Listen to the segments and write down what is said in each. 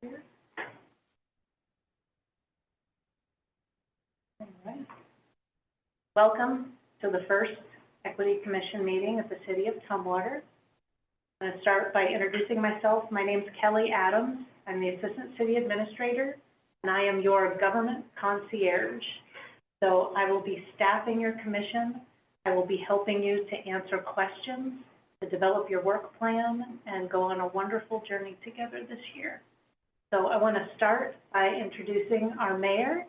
All right. Welcome to the first Equity Commission meeting at the City of Tumwater. I'm going to start by introducing myself. My name's Kelly Adams. I'm the Assistant City Administrator, and I am your government concierge. So I will be staffing your commission. I will be helping you to answer questions, to develop your work plan, and go on a wonderful journey together this year. So I want to start by introducing our mayor,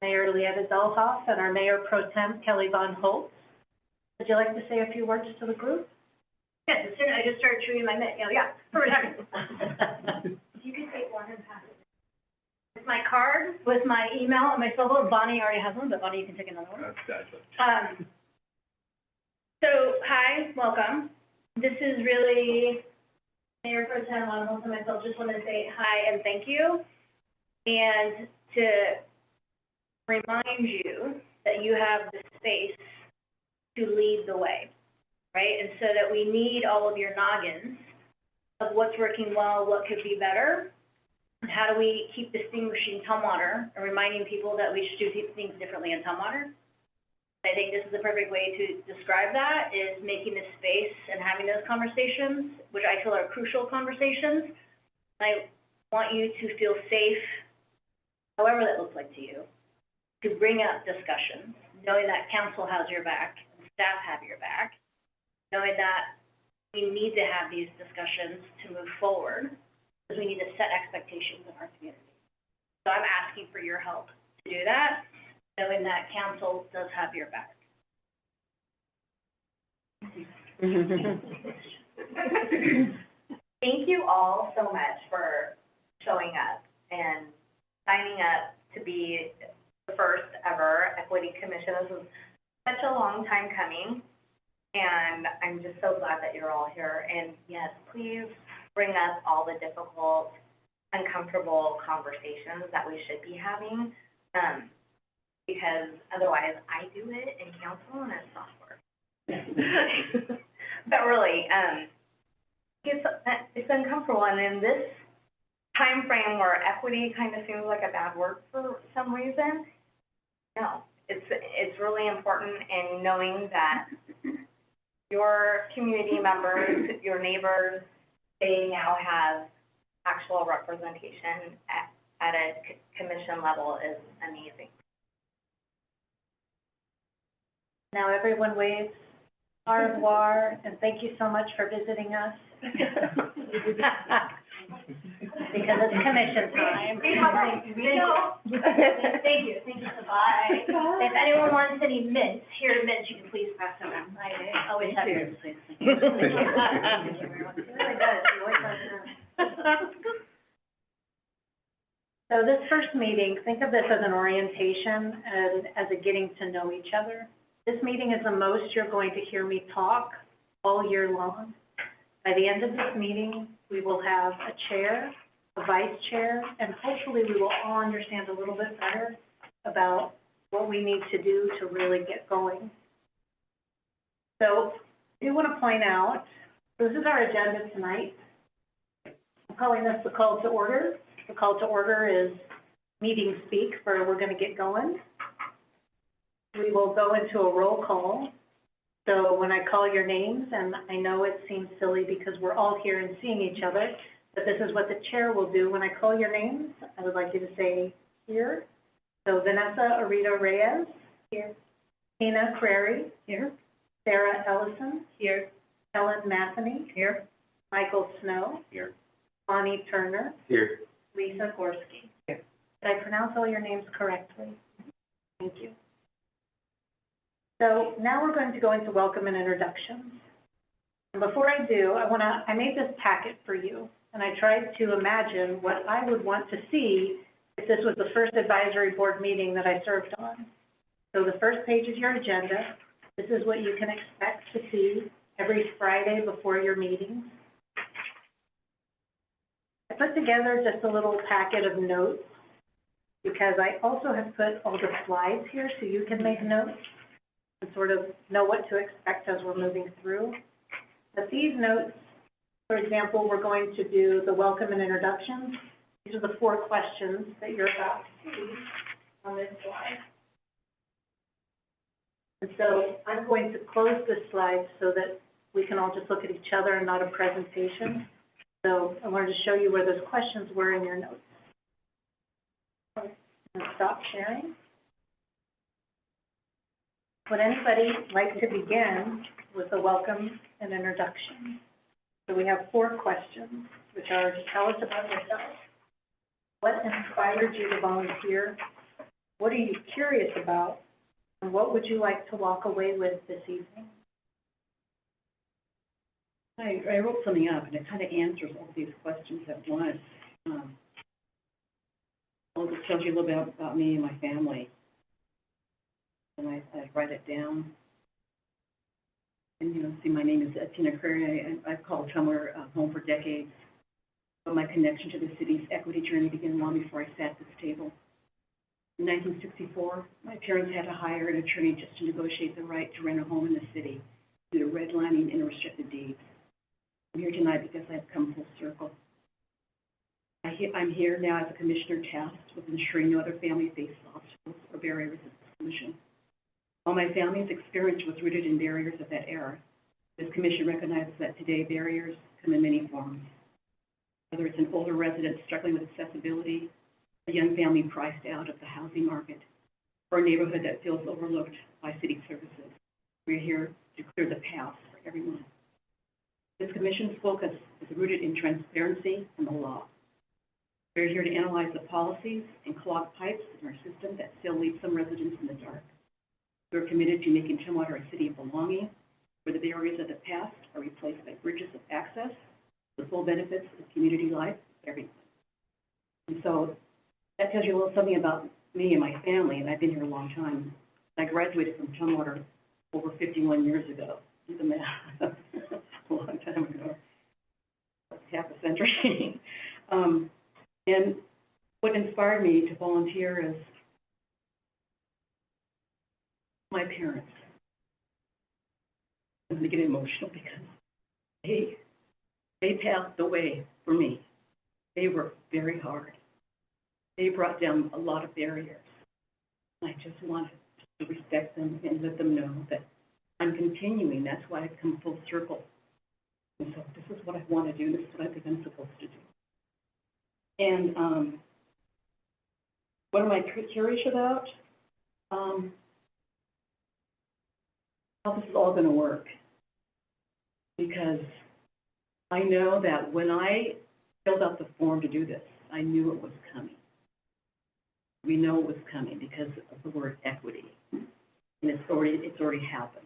Mayor Lietta Zellhoff, and our Mayor Pro Tem, Kelly Von Holtz. Would you like to say a few words to the group? Yes, as soon as I just started chewing my mitt, perfect. You can take one and pass it. With my card, with my email, and my cell phone. Bonnie already has one, but Bonnie, you can take another one. So, hi, welcome. This is really Mayor Pro Tem Von Holtz and myself just want to say hi and thank you, and to remind you that you have the space to lead the way, right? And so that we need all of your noggins of what's working well, what could be better, and how do we keep distinguishing Tumwater and reminding people that we should do things differently in Tumwater. I think this is the perfect way to describe that, is making this space and having those conversations, which I feel are crucial conversations. I want you to feel safe, however that looks like to you, to bring up discussions, knowing that council has your back, and staff have your back, knowing that we need to have these discussions to move forward, because we need to set expectations in our community. So I'm asking for your help to do that, knowing that council does have your back. Thank you all so much for showing up and signing up to be the first ever Equity Commission. This was such a long time coming, and I'm just so glad that you're all here. And yes, please bring up all the difficult, uncomfortable conversations that we should be having. Because otherwise I do it in council and it's software. But really, it's uncomfortable, and in this time frame where equity kind of seems like a bad word for some reason, no, it's really important, and knowing that your community members, your neighbors, they now have actual representation at a commission level is amazing. Now everyone waves au revoir, and thank you so much for visiting us. Because it's commission time. Thank you. Bye. If anyone wants any mints, here are mints, you can please pass them on. I always have yours, please. Thank you. Really does. You always have them. So this first meeting, think of this as an orientation and as a getting to know each other. This meeting is the most you're going to hear me talk all year long. By the end of this meeting, we will have a chair, a vice chair, and hopefully we will all understand a little bit better about what we need to do to really get going. So I do want to point out, this is our agenda tonight. I'm calling this the call to order. The call to order is meeting speak, where we're going to get going. We will go into a roll call. So when I call your names, and I know it seems silly because we're all here and seeing each other, but this is what the chair will do. When I call your names, I would like you to say here. So Vanessa Arita Reyes. Here. Tina Crary. Here. Sarah Ellison. Here. Ellen Matheny. Here. Michael Snow. Here. Bonnie Turner. Here. Lisa Gorski. Here. Did I pronounce all your names correctly? Thank you. So now we're going to go into welcome and introductions. And before I do, I made this packet for you, and I tried to imagine what I would want to see if this was the first advisory board meeting that I served on. So the first page is your agenda. This is what you can expect to see every Friday before your meetings. I put together just a little packet of notes because I also have put all the slides here so you can make notes and sort of know what to expect as we're moving through. But these notes, for example, we're going to do the welcome and introductions. These are the 4 questions that you're about to see on this slide. And so I'm going to close this slide so that we can all just look at each other and not a presentation. So I wanted to show you where those questions were in your notes. I'm going to stop sharing. Would anybody like to begin with a welcome and introduction? So we have 4 questions, which are to tell us about yourself. What inspired you to volunteer? What are you curious about? And what would you like to walk away with this evening? I wrote something up, and it kind of answers all these questions at once. I'll just tell you a little bit about me and my family. And I write it down. And, see, my name is Tina Curry. I've called Tumwater home for decades. But my connection to the city's equity journey began long before I sat at this table. In 1964, my parents had to hire an attorney just to negotiate the right to rent a home in the city due to redlining and restricted deeds. I'm here tonight because I've come full circle. I'm here now as a commissioner tasked with ensuring no other family faces obstacles or barriers at this commission. While my family's experience was rooted in barriers of that era, this commission recognizes that today barriers come in many forms. Whether it's an older resident struggling with accessibility, a young family priced out of the housing market, or a neighborhood that feels overlooked by city services, we're here to clear the path for everyone. This commission's focus is rooted in transparency and the law. We're here to analyze the policies and clogged pipes in our system that still leave some residents in the dark. We're committed to making Tumwater a city of belonging, where the barriers of the past are replaced by bridges of access, the full benefits of community life for everyone. And so that tells you a little something about me and my family, and I've been here a long time. I graduated from Tumwater over 51 years ago. Do the math. A long time ago, half a century. And what inspired me to volunteer is my parents. I'm going to get emotional because they paved the way for me. They worked very hard. They brought down a lot of barriers. I just wanted to respect them and let them know that I'm continuing. That's why I've come full circle. And so this is what I want to do. This is what I think I'm supposed to do. And what am I curious about? How this is all going to work. Because I know that when I filled out the form to do this, I knew it was coming. We know it was coming because of the word equity. And it's already happened.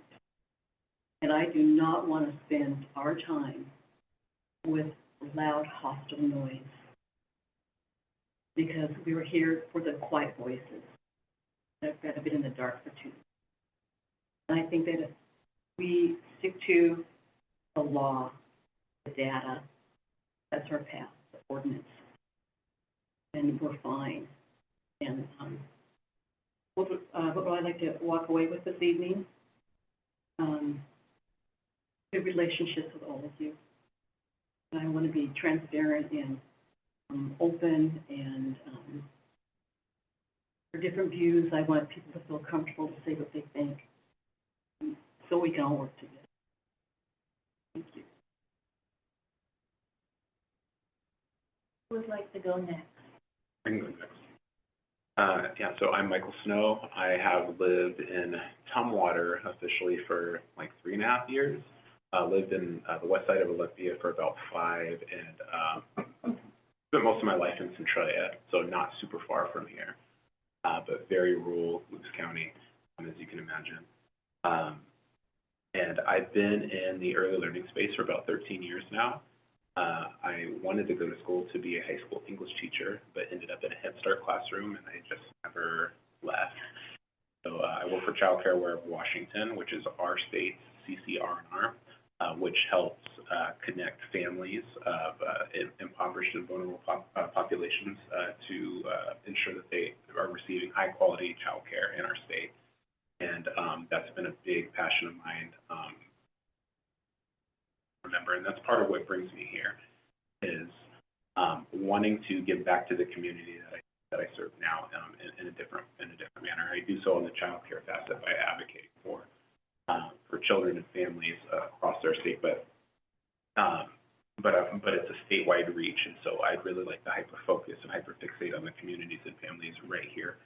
And I do not want to spend our time with loud, hostile noise, because we were here for the quiet voices that have been in the dark for too long. And I think that if we stick to the law, the data, that's our path, the ordinance, then we're fine. And what would I like to walk away with this evening? Good relationships with all of you. And I want to be transparent and open, and for different views, I want people to feel comfortable to say what they think, so we can all work together. Thank you. Who would like to go next? I can go next. Yeah, so I'm Michael Snow. I have lived in Tumwater officially for like 3.5 years. Lived in the west side of Olympia for about 5, and spent most of my life in Centralia, so not super far from here, but very rural Lewis County, as you can imagine. And I've been in the early learning space for about 13 years now. I wanted to go to school to be a high school English teacher, but ended up in a Head Start classroom, and I just never left. So I work for Child Care Aware of Washington, which is our state's CCR&R, which helps connect families of impoverished and vulnerable populations to ensure that they are receiving high-quality child care in our state. And that's been a big passion of mine. Remember, and that's part of what brings me here, is wanting to give back to the community that I serve now in a different manner. I do so in the child care facet by advocating for children and families across our state, but it's a statewide reach, and so I'd really like to hyper-focus and hyper-fixate on the communities and families right here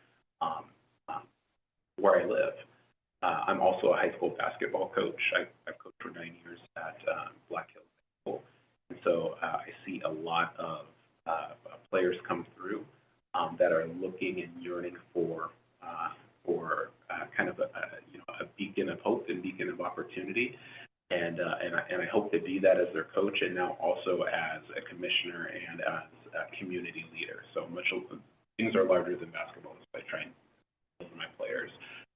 where I live. I'm also a high school basketball coach. I've coached for 9 years at Black Hills High School, and so I see a lot of players come through that are looking and yearning for kind of a beacon of hope and beacon of opportunity. And I hope to be that as their coach, and now also as a commissioner and as a community leader. So much of things are larger than basketball. So I try and build my players,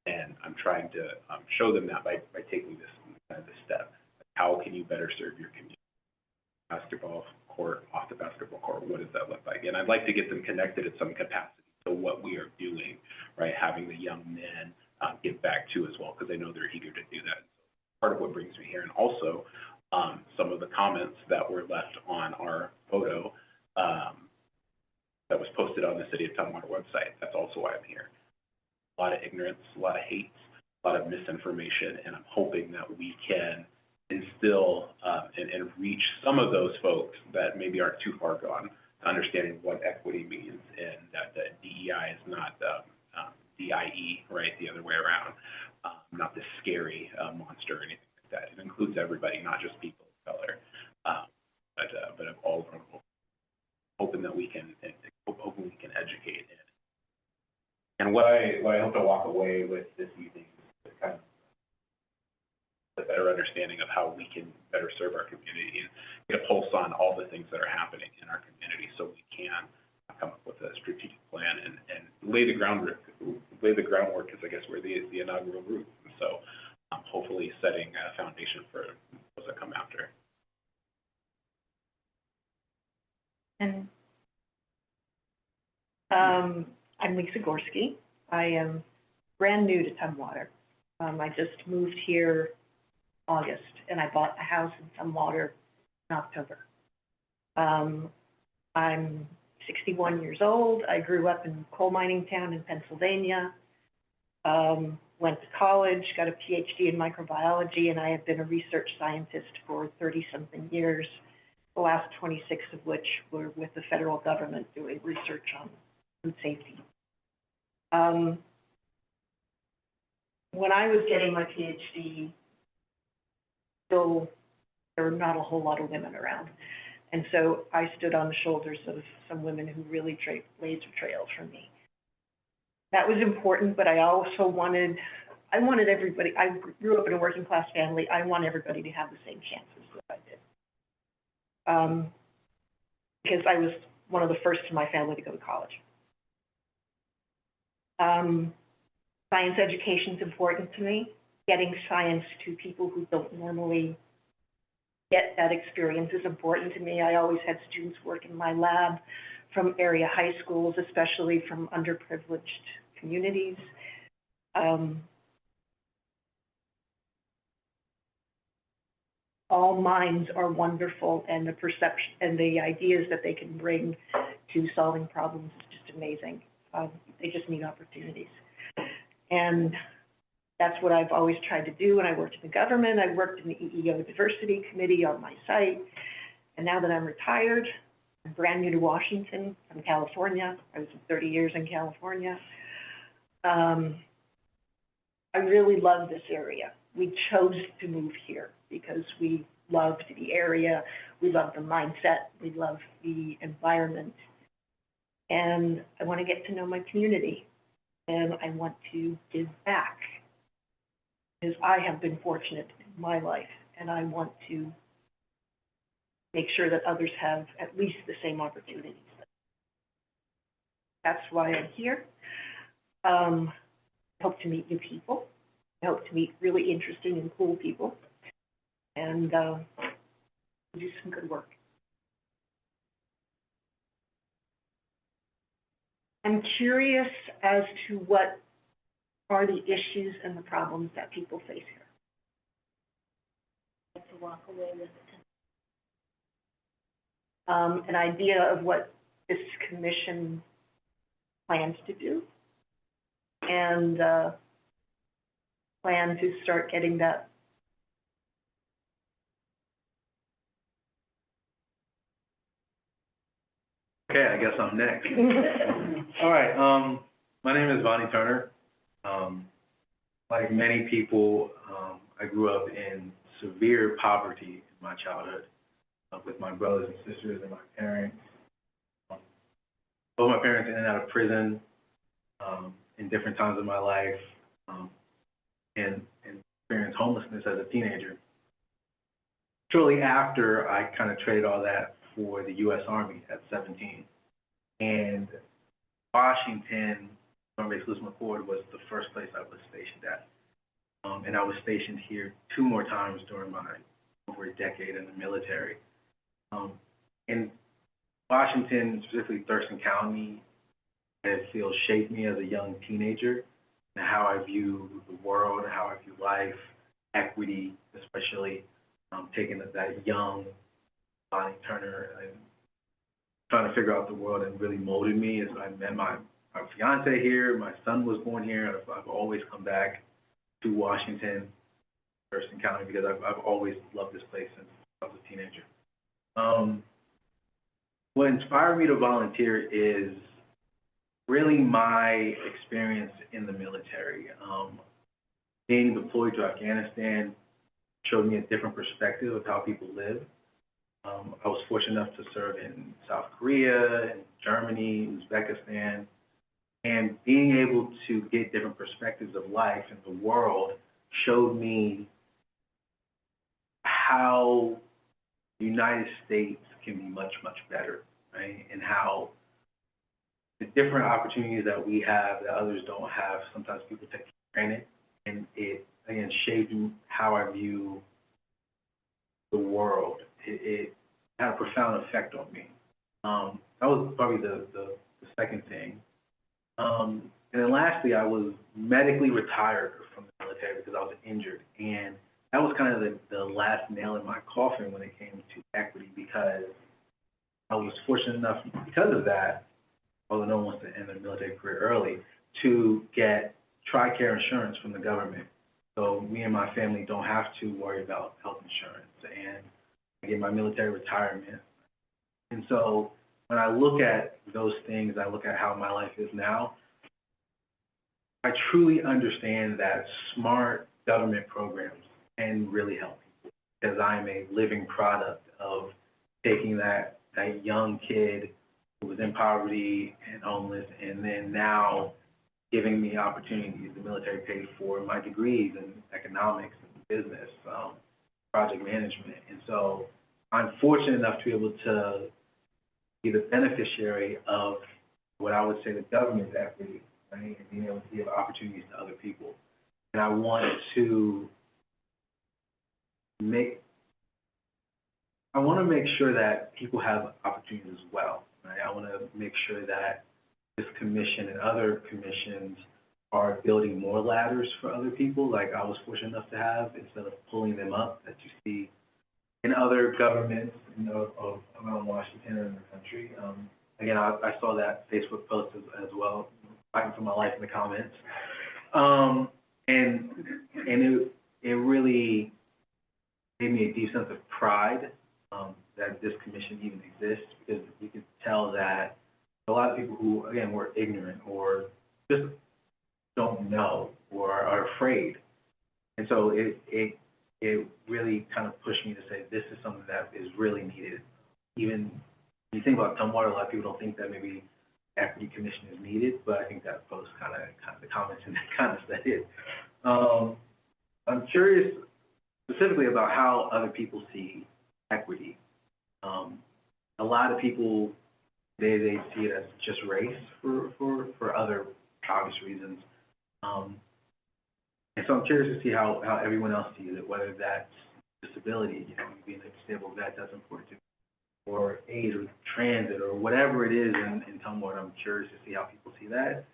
and I'm trying to show them that by taking this step. How can you better serve your community? Basketball court, off the basketball court, what does that look like? And I'd like to get them connected at some capacity to what we are doing, right? Having the young men give back too as well, because I know they're eager to do that. Part of what brings me here, and also some of the comments that were left on our photo that was posted on the City of Tumwater website. That's also why I'm here. A lot of ignorance, a lot of hate, a lot of misinformation, and I'm hoping that we can instill and reach some of those folks that maybe aren't too far gone to understanding what equity means, and that DEI is not DIE, right, the other way around. Not this scary monster or anything like that. It includes everybody, not just people of color, but of all vulnerable. Hoping that we can educate it. And what I hope to walk away with this evening is kind of a better understanding of how we can better serve our community and get a pulse on all the things that are happening in our community, so we can come up with a strategic plan and lay the groundwork, because I guess we're the inaugural group. And so hopefully setting a foundation for those that come after. And I'm Lisa Gorski. I am brand new to Tumwater. I just moved here August, and I bought a house in Tumwater in October. I'm 61 years old. I grew up in coal mining town in Pennsylvania, went to college, got a PhD in microbiology, and I have been a research scientist for 30-something years, the last 26 of which were with the federal government doing research on food safety. When I was getting my PhD, still there were not a whole lot of women around. And so I stood on the shoulders of some women who really blazed a trail for me. That was important, but I also wanted everybody, I grew up in a working class family, I want everybody to have the same chances that I did. Because I was one of the first in my family to go to college. Science education is important to me. Getting science to people who don't normally get that experience is important to me. I always had students work in my lab from area high schools, especially from underprivileged communities. All minds are wonderful, and the perception and the ideas that they can bring to solving problems is just amazing. They just need opportunities. And that's what I've always tried to do. When I worked in the government, I worked in the EEO Diversity Committee on my site. And now that I'm retired, I'm brand new to Washington. I'm California. I was 30 years in California. I really love this area. We chose to move here because we loved the area, we love the mindset, we love the environment. And I want to get to know my community, and I want to give back, because I have been fortunate in my life, and I want to make sure that others have at least the same opportunities. That's why I'm here. I hope to meet new people. I hope to meet really interesting and cool people, and do some good work. I'm curious as to what are the issues and the problems that people face here. I have to walk away with it. an idea of what this commission plans to do, and plan to start getting that. Okay, I guess I'm next. All right, my name is Vonnie Turner. Like many people, I grew up in severe poverty in my childhood, with my brothers and sisters and my parents. Both my parents in and out of prison, in different times of my life, and experienced homelessness as a teenager. Shortly after, I kind of traded all that for the U.S. Army at 17. And Washington, Joint Base Lewis McChord, was the first place I was stationed at. And I was stationed here 2 more times during my over a decade in the military. In Washington, specifically Thurston County, I feel shaped me as a young teenager and how I view the world, how I view life, equity, especially taking that young Vonnie Turner and trying to figure out the world, and really molded me as I met my fiance here. My son was born here. I've always come back to Washington, Thurston County, because I've always loved this place since I was a teenager. What inspired me to volunteer is really my experience in the military. Being deployed to Afghanistan showed me a different perspective of how people live. I was fortunate enough to serve in South Korea, in Germany, Uzbekistan, and being able to get different perspectives of life and the world showed me how the United States can be much, much better, right? And how the different opportunities that we have that others don't have, sometimes people take for granted. And it, again, shaped how I view the world. It had a profound effect on me. That was probably the second thing. And then lastly, I was medically retired from the military because I was injured. And that was kind of the last nail in my coffin when it came to equity, because I was fortunate enough, because of that, although no one wants to end their military career early, to get TRICARE insurance from the government. So me and my family don't have to worry about health insurance, and I get my military retirement. And so when I look at those things, I look at how my life is now, I truly understand that smart government programs can really help people, because I am a living product of taking that young kid who was in poverty and homeless, and then now giving me opportunities. The military paid for my degrees in economics and business, project management. And so I'm fortunate enough to be able to be the beneficiary of what I would say the government's equity, right? And being able to give opportunities to other people. And I want to make sure that people have opportunities as well, right? I want to make sure that this commission and other commissions are building more ladders for other people, like I was fortunate enough to have, instead of pulling them up that you see in other governments, around Washington and the country. Again, I saw that Facebook post as well, fighting for my life in the comments. And it really gave me a deep sense of pride that this commission even exists, because you could tell that a lot of people who, again, were ignorant or just don't know or are afraid. And so it really kind of pushed me to say, this is something that is really needed. Even when you think about Tumwater, a lot of people don't think that maybe equity commission is needed, but I think that post kind of the comments in that kind of said it. I'm curious specifically about how other people see equity. A lot of people, they see it as just race for other obvious reasons. And so I'm curious to see how everyone else sees it, whether that's disability, being a disabled vet, that's important to me, or age or transit or whatever it is in Tumwater. I'm curious to see how people see that.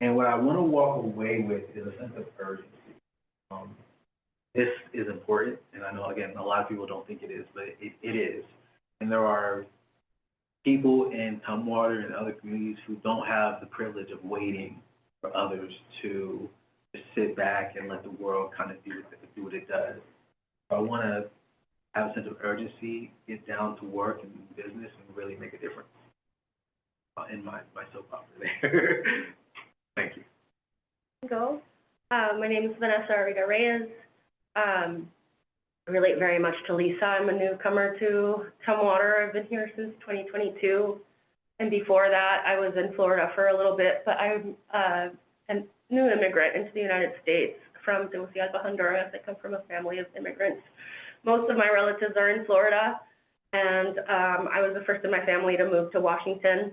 And what I want to walk away with is a sense of urgency. This is important, and I know, again, a lot of people don't think it is, but it is. And there are people in Tumwater and other communities who don't have the privilege of waiting for others to just sit back and let the world kind of do what it does. So I want to have a sense of urgency, get down to work and business, and really make a difference in my soap opera there. Thank you. Go. My name is Vanessa Arita Reyes. I relate very much to Lisa. I'm a newcomer to Tumwater. I've been here since 2022. And before that, I was in Florida for a little bit, but I'm a new immigrant into the United States from Tegucigalpa, Honduras. I come from a family of immigrants. Most of my relatives are in Florida, and I was the first in my family to move to Washington.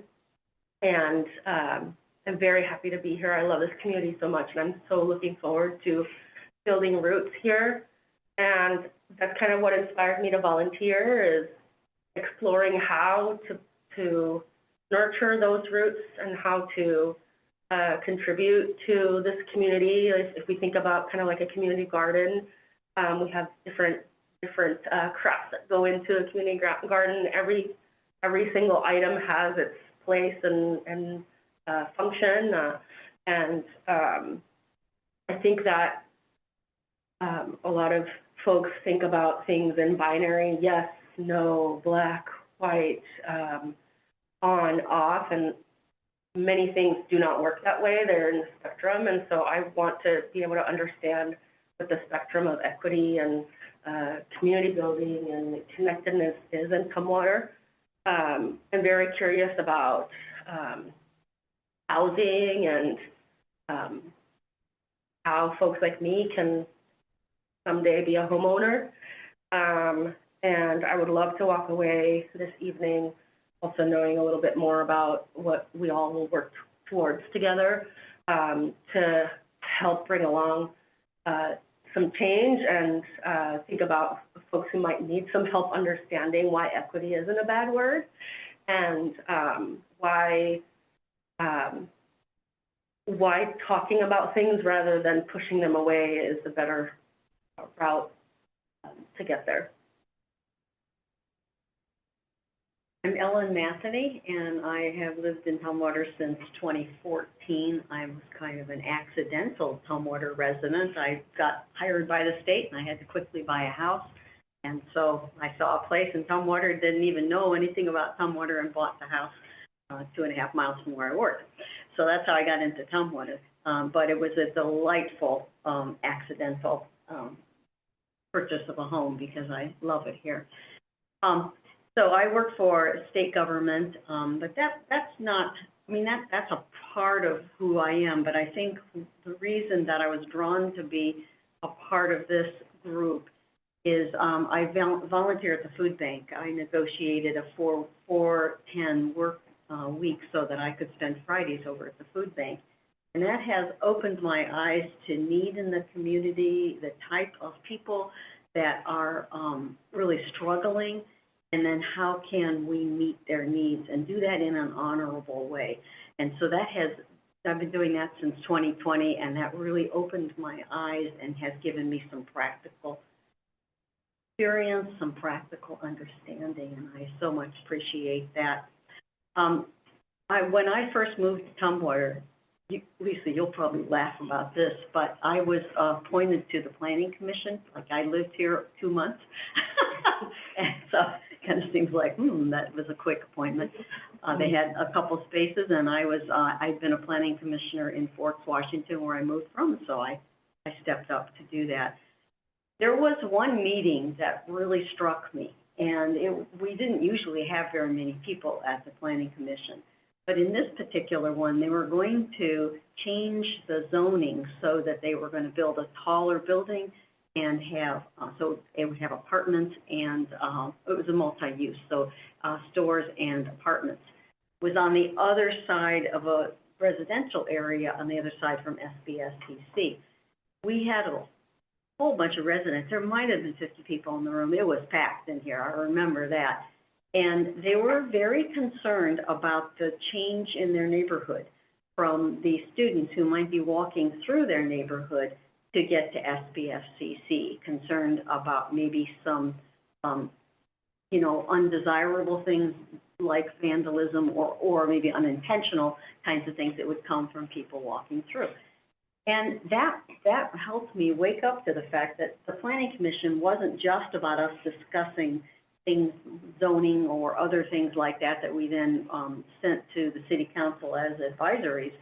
And I'm very happy to be here. I love this community so much, and I'm so looking forward to building roots here. And that's kind of what inspired me to volunteer, is exploring how to nurture those roots and how to contribute to this community. If we think about kind of like a community garden, we have different crops that go into a community garden. Every single item has its place and function, and I think that a lot of folks think about things in binary, yes, no, black, white, on, off, and many things do not work that way. They're in the spectrum, and so I want to be able to understand what the spectrum of equity and community building and connectedness is in Tumwater. I'm very curious about housing and how folks like me can someday be a homeowner. And I would love to walk away this evening also knowing a little bit more about what we all will work towards together to help bring along some change and think about folks who might need some help understanding why equity isn't a bad word, and why talking about things rather than pushing them away is a better route to get there. I'm Ellen Matheny, and I have lived in Tumwater since 2014. I was kind of an accidental Tumwater resident. I got hired by the state, and I had to quickly buy a house. And so I saw a place in Tumwater, didn't even know anything about Tumwater, and bought the house 2.5 miles from where I worked. So that's how I got into Tumwater. But it was a delightful accidental purchase of a home because I love it here. So I work for state government, but that's not, I mean, that's a part of who I am, but I think the reason that I was drawn to be a part of this group is I volunteer at the food bank. I negotiated a 4-10 work week so that I could spend Fridays over at the food bank. And that has opened my eyes to need in the community, the type of people that are really struggling, and then how can we meet their needs and do that in an honorable way. And so I've been doing that since 2020, and that really opened my eyes and has given me some practical experience, some practical understanding, and I so much appreciate that. When I first moved to Tumwater, Lisa, you'll probably laugh about this, but I was appointed to the Planning Commission. Like, I lived here 2 months. And so it kind of seems like, that was a quick appointment. They had a couple spaces, and I'd been a planning commissioner in Forks, Washington, where I moved from, so I stepped up to do that. There was one meeting that really struck me, and we didn't usually have very many people at the Planning Commission. But in this particular one, they were going to change the zoning so that they were going to build a taller building and have, so it would have apartments and, it was a multi-use, so stores and apartments. It was on the other side of a residential area, on the other side from SBSTC. We had a whole bunch of residents. There might have been 50 people in the room. It was packed in here, I remember that. And they were very concerned about the change in their neighborhood from the students who might be walking through their neighborhood to get to SBFCC, concerned about maybe some, undesirable things like vandalism or maybe unintentional kinds of things that would come from people walking through. And that helped me wake up to the fact that the Planning Commission wasn't just about us discussing things, zoning or other things like that we then sent to the city council as advisories.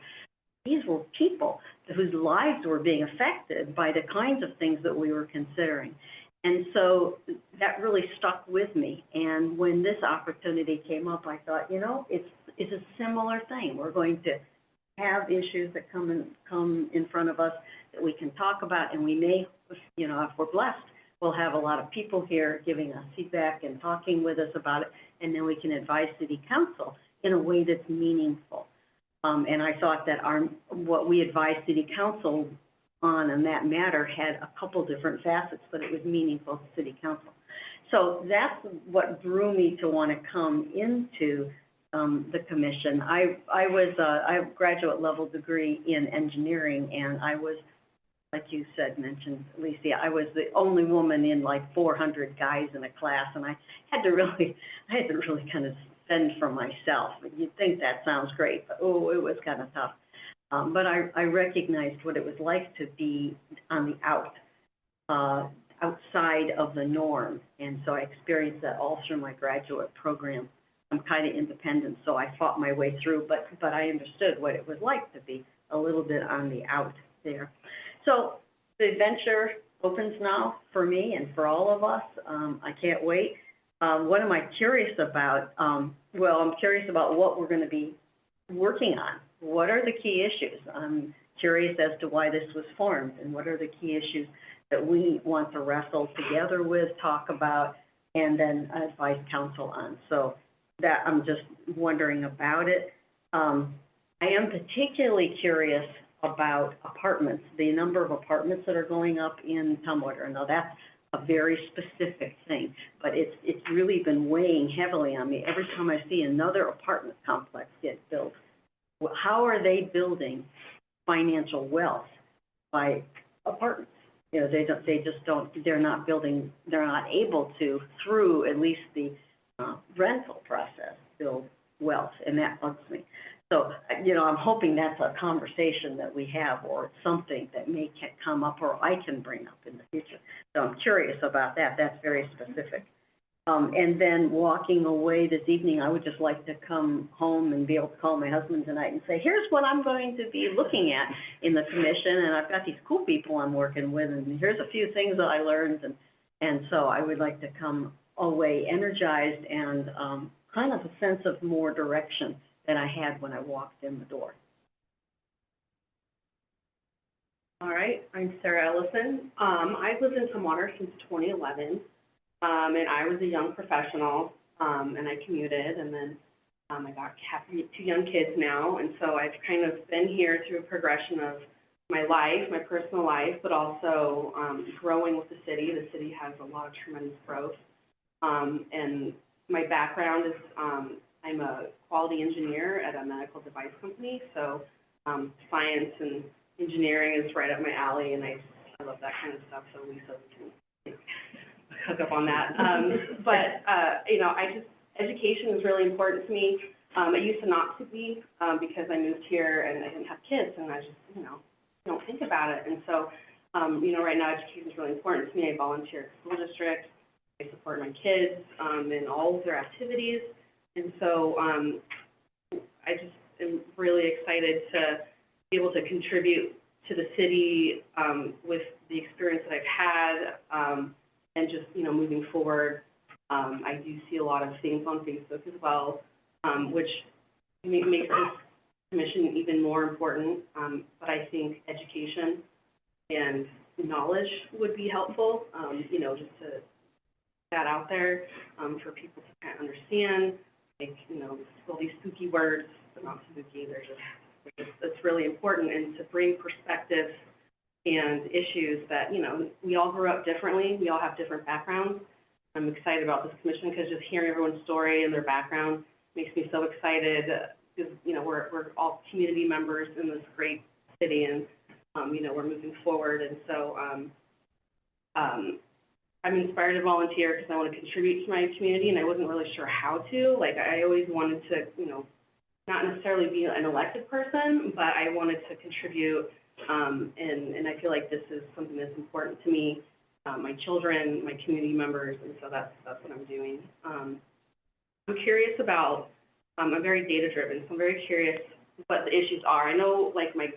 These were people whose lives were being affected by the kinds of things that we were considering. And so that really stuck with me. And when this opportunity came up, I thought, you know, it's a similar thing. We're going to have issues that come in front of us that we can talk about, and we may, you know, if we're blessed, we'll have a lot of people here giving us feedback and talking with us about it, and then we can advise city council in a way that's meaningful. And I thought that what we advised city council on in that matter had a couple different facets, but it was meaningful to city council. So that's what drew me to want to come into the commission. I have a graduate level degree in engineering, and I was, like you mentioned, Alicia, I was the only woman in like 400 guys in a class, and I had to really kind of fend for myself. You'd think that sounds great, but oh, it was kind of tough. But I recognized what it was like to be on the outside of the norm, and so I experienced that all through my graduate program. I'm kind of independent, so I fought my way through, but I understood what it was like to be a little bit on the out there. So the adventure opens now for me and for all of us. I can't wait. What am I curious about? Well, I'm curious about what we're going to be working on. What are the key issues? I'm curious as to why this was formed, and what are the key issues that we want to wrestle together with, talk about, and then advise council on. So that I'm just wondering about it. I am particularly curious about apartments, the number of apartments that are going up in Tumwater. Now that's a very specific thing, but it's really been weighing heavily on me. Every time I see another apartment complex get built, how are they building financial wealth by apartments? You know, they're not able to, through at least the rental process, build wealth, and that bugs me. So, you know, I'm hoping that's a conversation that we have, or something that may come up, or I can bring up in the future. So I'm curious about that. That's very specific. And then walking away this evening, I would just like to come home and be able to call my husband tonight and say, here's what I'm going to be looking at in the commission, and I've got these cool people I'm working with, and here's a few things that I learned, and so I would like to come away energized and kind of a sense of more direction than I had when I walked in the door. All right, I'm Sarah Ellison. I've lived in Tumwater since 2011, and I was a young professional, and I commuted, and then I have 2 young kids now, and so I've kind of been here through a progression of my life, my personal life, but also growing with the city. The city has a lot of tremendous growth, and my background is I'm a quality engineer at a medical device company, so science and engineering is right up my alley, and I love that kind of stuff, so Lisa can hook up on that. You know, education is really important to me. It used to not to be, because I moved here and I didn't have kids, and I just, you know, don't think about it. And so, you know, right now education is really important to me. I volunteer at the school district. I support my kids in all of their activities. And so I just am really excited to be able to contribute to the city with the experience that I've had, and just, you know, moving forward. I do see a lot of things on Facebook as well, which makes this commission even more important, but I think education and knowledge would be helpful, you know, just to put that out there for people to kind of understand. Like, you know, all these spooky words, they're not spooky, they're just, it's really important, and to bring perspective and issues that, you know, we all grew up differently, we all have different backgrounds. I'm excited about this commission because just hearing everyone's story and their background makes me so excited, because, you know, we're all community members in this great city, and, you know, we're moving forward, and so I'm inspired to volunteer because I want to contribute to my community, and I wasn't really sure how to. Like, I always wanted to, you know, not necessarily be an elected person, but I wanted to contribute, and I feel like this is something that's important to me, my children, my community members, and so that's what I'm doing. I'm curious about, I'm very data-driven, so I'm very curious what the issues are. I know, like, my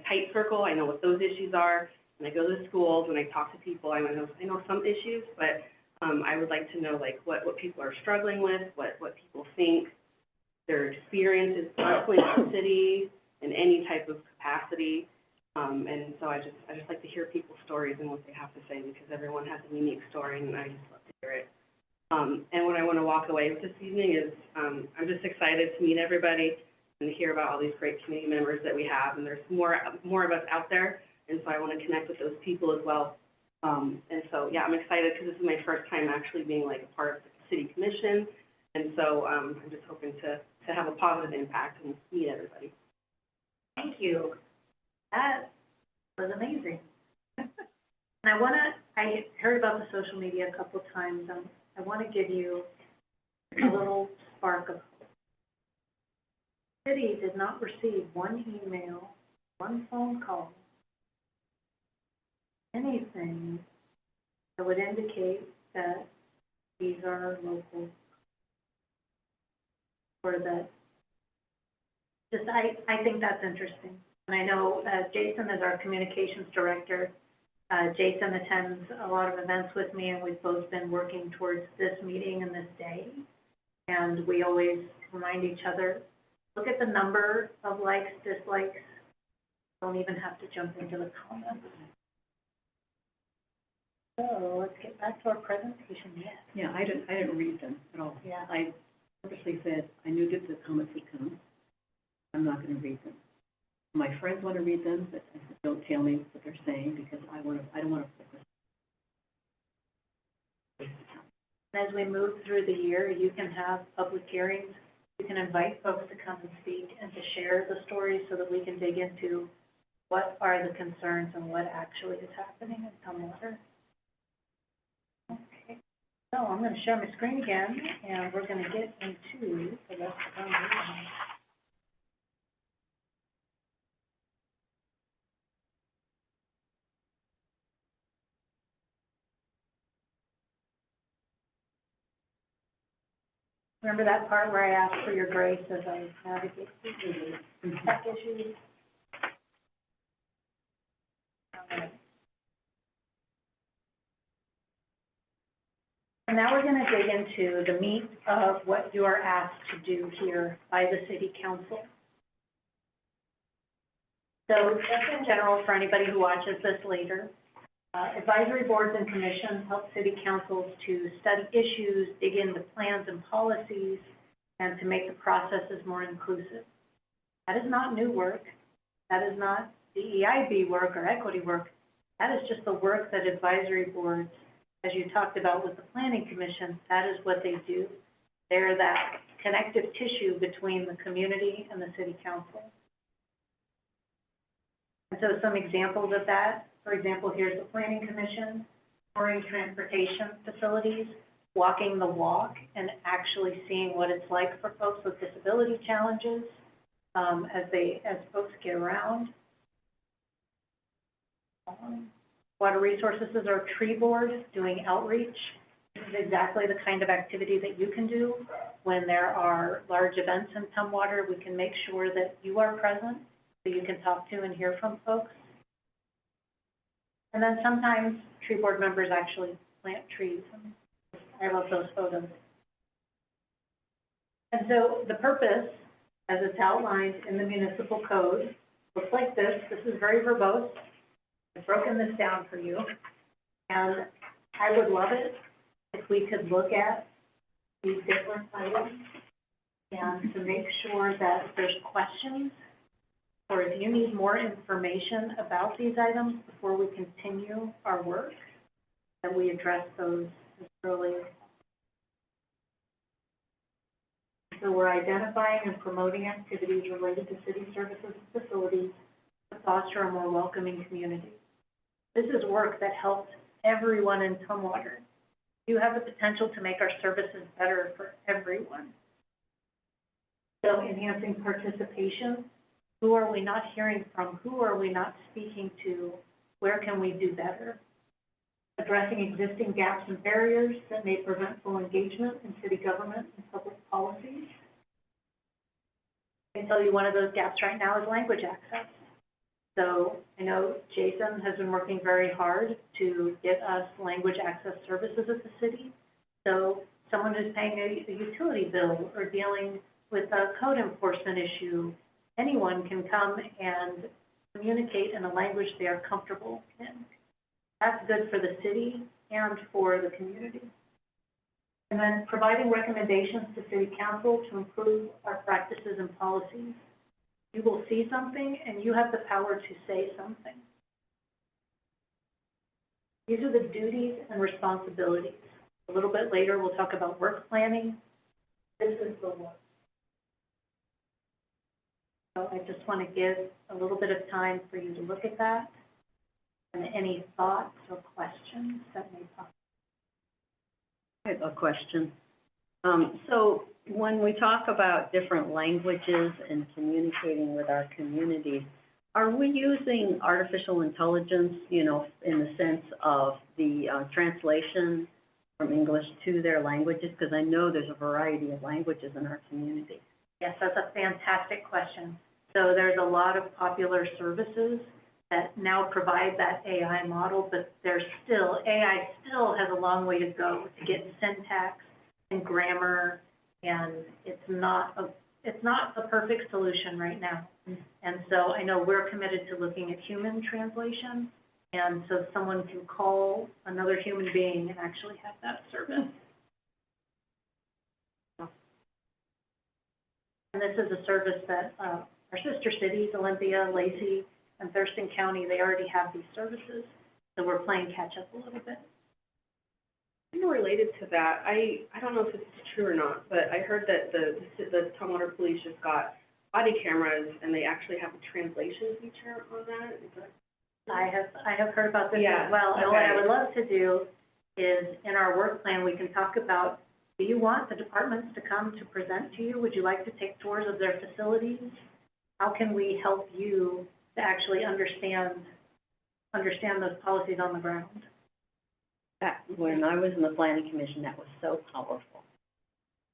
tight circle, I know what those issues are. When I go to schools, when I talk to people, I know some issues, but I would like to know, like, what people are struggling with, what people think, their experiences personally in the city in any type of capacity. And so I just like to hear people's stories and what they have to say, because everyone has a unique story, and I just love to hear it. And what I want to walk away with this evening is I'm just excited to meet everybody and to hear about all these great community members that we have, and there's more of us out there, and so I want to connect with those people as well. And so, yeah, I'm excited because this is my first time actually being, like, a part of the city commission, and so I'm just hoping to have a positive impact and meet everybody. Thank you. That was amazing. And I heard about the social media a couple of times. I want to give you a little spark of hope. The city did not receive one email, one phone call, anything that would indicate that these are local, or that, just, I think that's interesting. And I know Jason is our communications director. Jason attends a lot of events with me, and we've both been working towards this meeting and this day. And we always remind each other, look at the number of likes, dislikes. Don't even have to jump into the comments. So let's get back to our presentation. Yes. Yeah, I didn't read them at all. Yeah. I purposely said, I knew that the comments would come. I'm not going to read them. My friends want to read them, but I said, don't tell me what they're saying, because I don't want to focus. As we move through the year, you can have public hearings. You can invite folks to come and speak and to share the stories so that we can dig into what are the concerns and what actually is happening in Tumwater. Okay, so I'm going to share my screen again, and we're going to get into the rest of our meeting. Remember that part where I asked for your grace as I navigate through tech issues? And now we're going to dig into the meat of what you are asked to do here by the City Council. So just in general, for anybody who watches this later, advisory boards and commissions help city councils to study issues, dig into plans and policies, and to make the processes more inclusive. That is not new work. That is not DEIB work or equity work. That is just the work that advisory boards, as you talked about with the Planning Commission, that is what they do. They're that connective tissue between the community and the City Council. And so some examples of that, for example, here's the Planning Commission, touring transportation facilities, walking the walk, and actually seeing what it's like for folks with disability challenges as folks get around. Water Resources is our tree board doing outreach. This is exactly the kind of activity that you can do when there are large events in Tumwater. We can make sure that you are present so you can talk to and hear from folks. And then sometimes tree board members actually plant trees. I love those photos. And so the purpose, as it's outlined in the municipal code, looks like this. This is very verbose. I've broken this down for you. And I would love it if we could look at these different items and to make sure that if there's questions or if you need more information about these items before we continue our work, that we address those as early as possible. So we're identifying and promoting activities related to city services and facilities to foster a more welcoming community. This is work that helped everyone in Tumwater. You have the potential to make our services better for everyone. So enhancing participation, who are we not hearing from? Who are we not speaking to? Where can we do better? Addressing existing gaps and barriers that may prevent full engagement in city government and public policies. I can tell you one of those gaps right now is language access. So I know Jason has been working very hard to get us language access services at the city. So someone who's paying a utility bill or dealing with a code enforcement issue, anyone can come and communicate in a language they are comfortable in. That's good for the city and for the community. And then providing recommendations to city council to improve our practices and policies. You will see something and you have the power to say something. These are the duties and responsibilities. A little bit later, we'll talk about work planning. This is the work. So I just want to give a little bit of time for you to look at that and any thoughts or questions that may pop. I have a question. So when we talk about different languages and communicating with our communities, are we using artificial intelligence, you know, in the sense of the translation from English to their languages? Because I know there's a variety of languages in our community. Yes, that's a fantastic question. So there's a lot of popular services that now provide that AI model, but AI still has a long way to go to get syntax and grammar, and it's not a perfect solution right now. And so I know we're committed to looking at human translation, and so someone can call another human being and actually have that service. And this is a service that our sister cities, Olympia, Lacey, and Thurston County, they already have these services, so we're playing catch up a little bit. Related to that, I don't know if this is true or not, but I heard that the Tumwater Police just got body cameras and they actually have a translation feature on that. Is that... I have heard about this Yeah, as well. And okay. what I would love to do is in our work plan, we can talk about, do you want the departments to come to present to you? Would you like to take tours of their facilities? How can we help you to actually understand those policies on the ground? When I was in the planning commission, that was so powerful.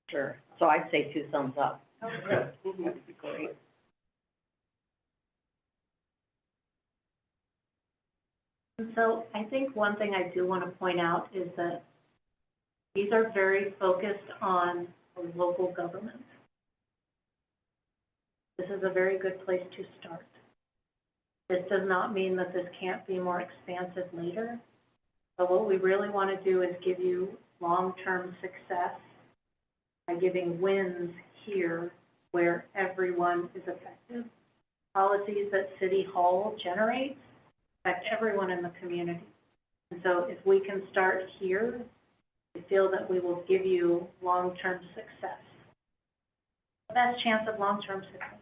Sure. So I'd say 2 thumbs up. That would be great. And so I think one thing I do want to point out is that these are very focused on local government. This is a very good place to start. This does not mean that this can't be more expansive later, but what we really want to do is give you long-term success by giving wins here where everyone is effective. Policies that City Hall generates affect everyone in the community. And so if we can start here, we feel that we will give you long-term success. The best chance of long-term success.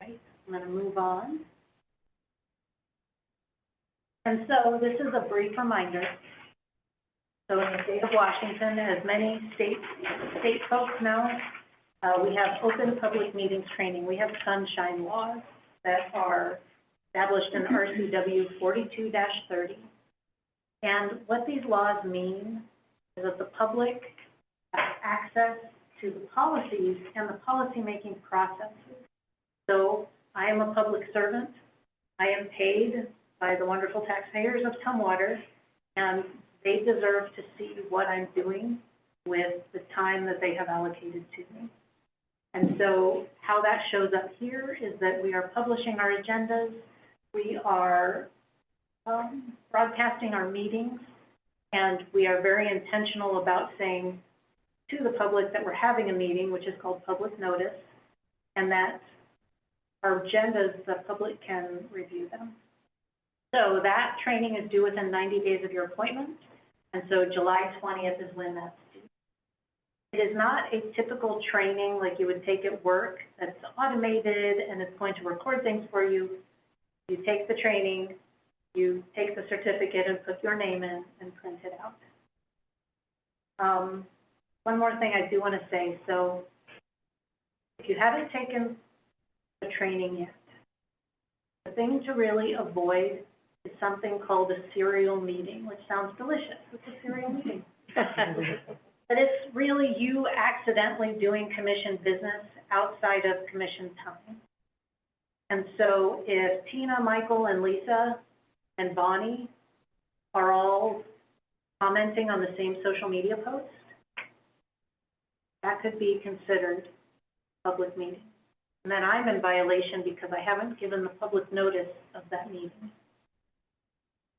Right, I'm going to move on. And so this is a brief reminder. So in the state of Washington, as many state folks know, we have open public meetings training. We have sunshine laws that are established in RCW 42-30. And what these laws mean is that the public has access to the policies and the policymaking processes. So I am a public servant. I am paid by the wonderful taxpayers of Tumwater, and they deserve to see what I'm doing with the time that they have allocated to me. And so how that shows up here is that we are publishing our agendas, we are broadcasting our meetings, and we are very intentional about saying to the public that we're having a meeting, which is called public notice, and that our agendas, the public can review them. So that training is due within 90 days of your appointment, and so July 20th is when that's due. It is not a typical training like you would take at work that's automated and it's going to record things for you. You take the training, you take the certificate and put your name in and print it out. One more thing I do want to say. So if you haven't taken the training yet, the thing to really avoid is something called a serial meeting, which sounds delicious. It's a serial meeting. But it's really you accidentally doing commission business outside of commission time. And so if Tina, Michael, and Lisa, and Bonnie are all commenting on the same social media post, that could be considered a public meeting. And then I'm in violation because I haven't given the public notice of that meeting.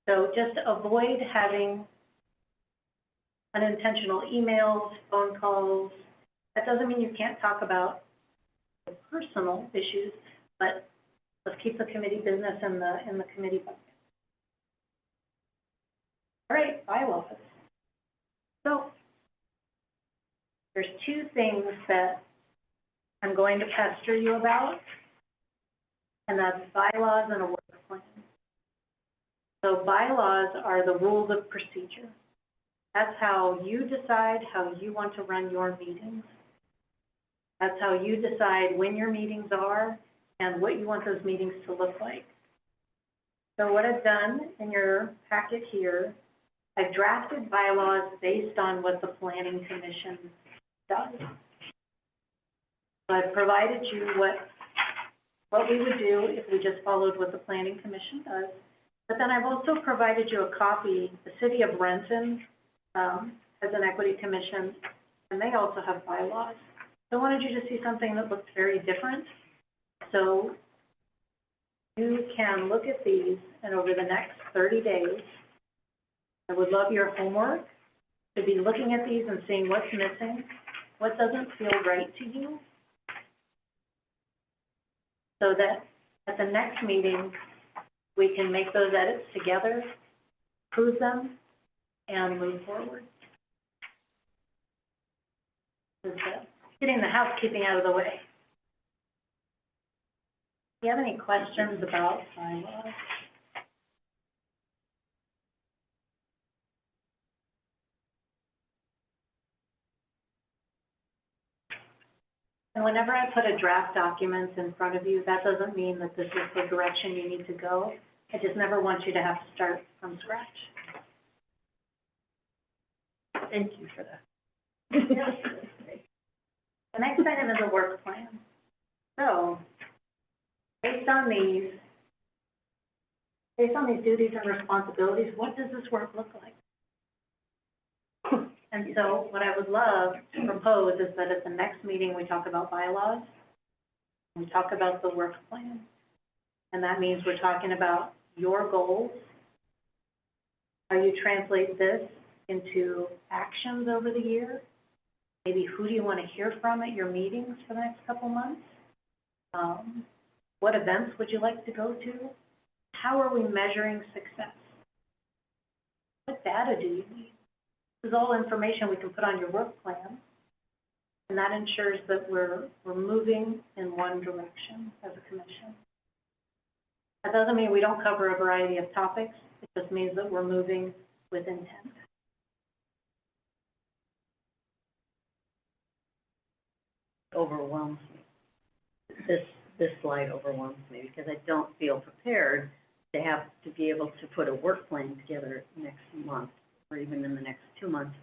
So just avoid having unintentional emails, phone calls. That doesn't mean you can't talk about the personal issues, but let's keep the committee business in the committee bucket. All right, bylaws. So there's two things that I'm going to pester you about, and that's bylaws and a work plan. So bylaws are the rules of procedure. That's how you decide how you want to run your meetings. That's how you decide when your meetings are and what you want those meetings to look like. So what I've done in your packet here, I've drafted bylaws based on what the Planning Commission does. So I've provided you what we would do if we just followed what the Planning Commission does. But then I've also provided you a copy. The City of Renton has an equity commission, and they also have bylaws. So I wanted you to see something that looks very different. So you can look at these, and over the next 30 days, I would love your homework to be looking at these and seeing what's missing, what doesn't feel right to you, so that at the next meeting, we can make those edits together, approve them, and move forward. Just getting the housekeeping out of the way. Do you have any questions about bylaws? And whenever I put a draft document in front of you, that doesn't mean that this is the direction you need to go. I just never want you to have to start from scratch. Thank you for that. The next item is a work plan. So, based on these duties and responsibilities, what does this work look like? And so what I would love to propose is that at the next meeting, we talk about bylaws, we talk about the work plan. And that means we're talking about your goals, how you translate this into actions over the year. Maybe who do you want to hear from at your meetings for the next couple months? What events would you like to go to? How are we measuring success? What data do you need? This is all information we can put on your work plan, and that ensures that we're moving in one direction as a commission. That doesn't mean we don't cover a variety of topics. It just means that we're moving with intent. Overwhelms me. This slide overwhelms me because I don't feel prepared to have to be able to put a work plan together next month or even in the next 2 months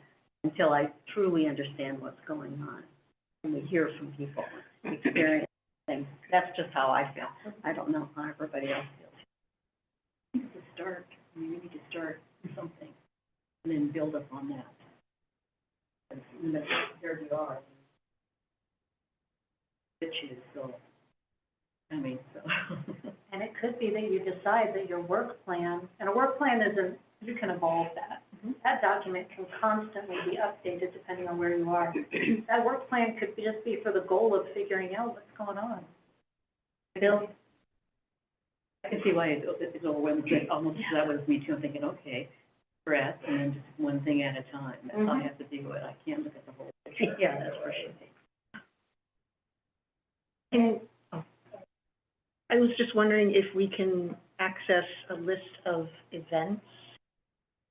until I truly understand what's going on and we hear from people, experience things. That's just how I feel. I don't know how everybody else feels. We need to start. We need to start something and then build up on that. And there we are. Bitches, so. And it could be that you decide that your work plan, and a work plan isn't, you can evolve that. That document can constantly be updated depending on where you are. That work plan could just be for the goal of figuring out what's going on. Bill? I can see why it overwhelms me, almost that was me too. I'm thinking, okay, breath, and then just one thing at a time. That's how I have to do it. I can't look at the whole picture. Yeah, that's for sure. I was just wondering if we can access a list of events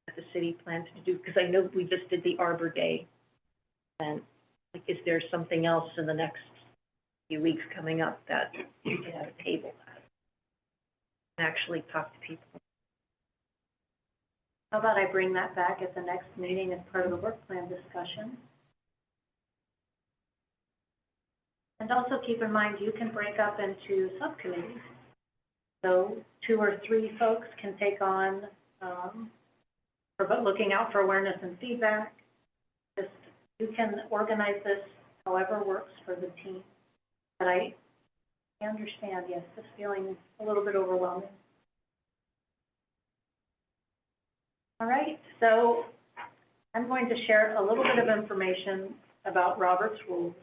that the city plans to do, because I know we just did the Arbor Day event. Like, is there something else in the next few weeks coming up that we can have a table at and actually talk to people? How about I bring that back at the next meeting as part of the work plan discussion? And also keep in mind, you can break up into subcommittees. So 2 or 3 folks can take on, looking out for awareness and feedback. Just, you can organize this however works for the team. But I understand, yes, this feeling a little bit overwhelming. All right, so I'm going to share a little bit of information about Robert's Rules,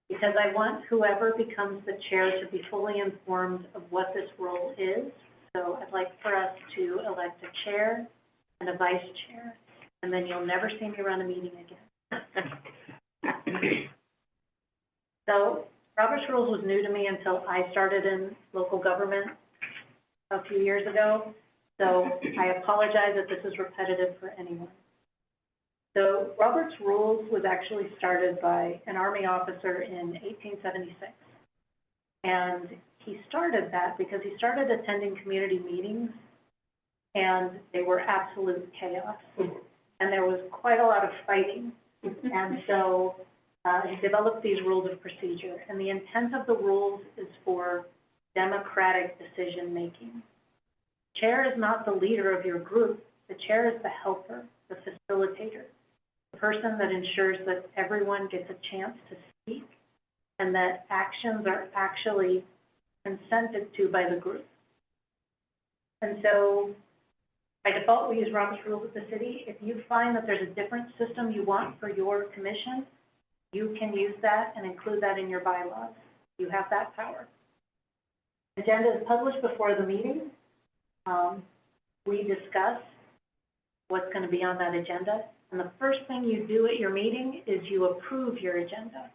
because I want whoever becomes the chair to be fully informed of what this role is. So I'd like for us to elect a chair and a vice chair, and then you'll never see me run a meeting again. So Robert's Rules was new to me until I started in local government a few years ago. So I apologize if this is repetitive for anyone. So Robert's Rules was actually started by an Army officer in 1876. And he started that because he started attending community meetings, and they were absolute chaos. And there was quite a lot of fighting. And so he developed these rules of procedure. And the intent of the rules is for democratic decision-making. Chair is not the leader of your group. The chair is the helper, the facilitator, the person that ensures that everyone gets a chance to speak and that actions are actually consented to by the group. And so, by default, we use Robert's Rules of the city. If you find that there's a different system you want for your commission, you can use that and include that in your bylaws. You have that power. The agenda is published before the meeting. We discuss what's going to be on that agenda. And the first thing you do at your meeting is you approve your agenda.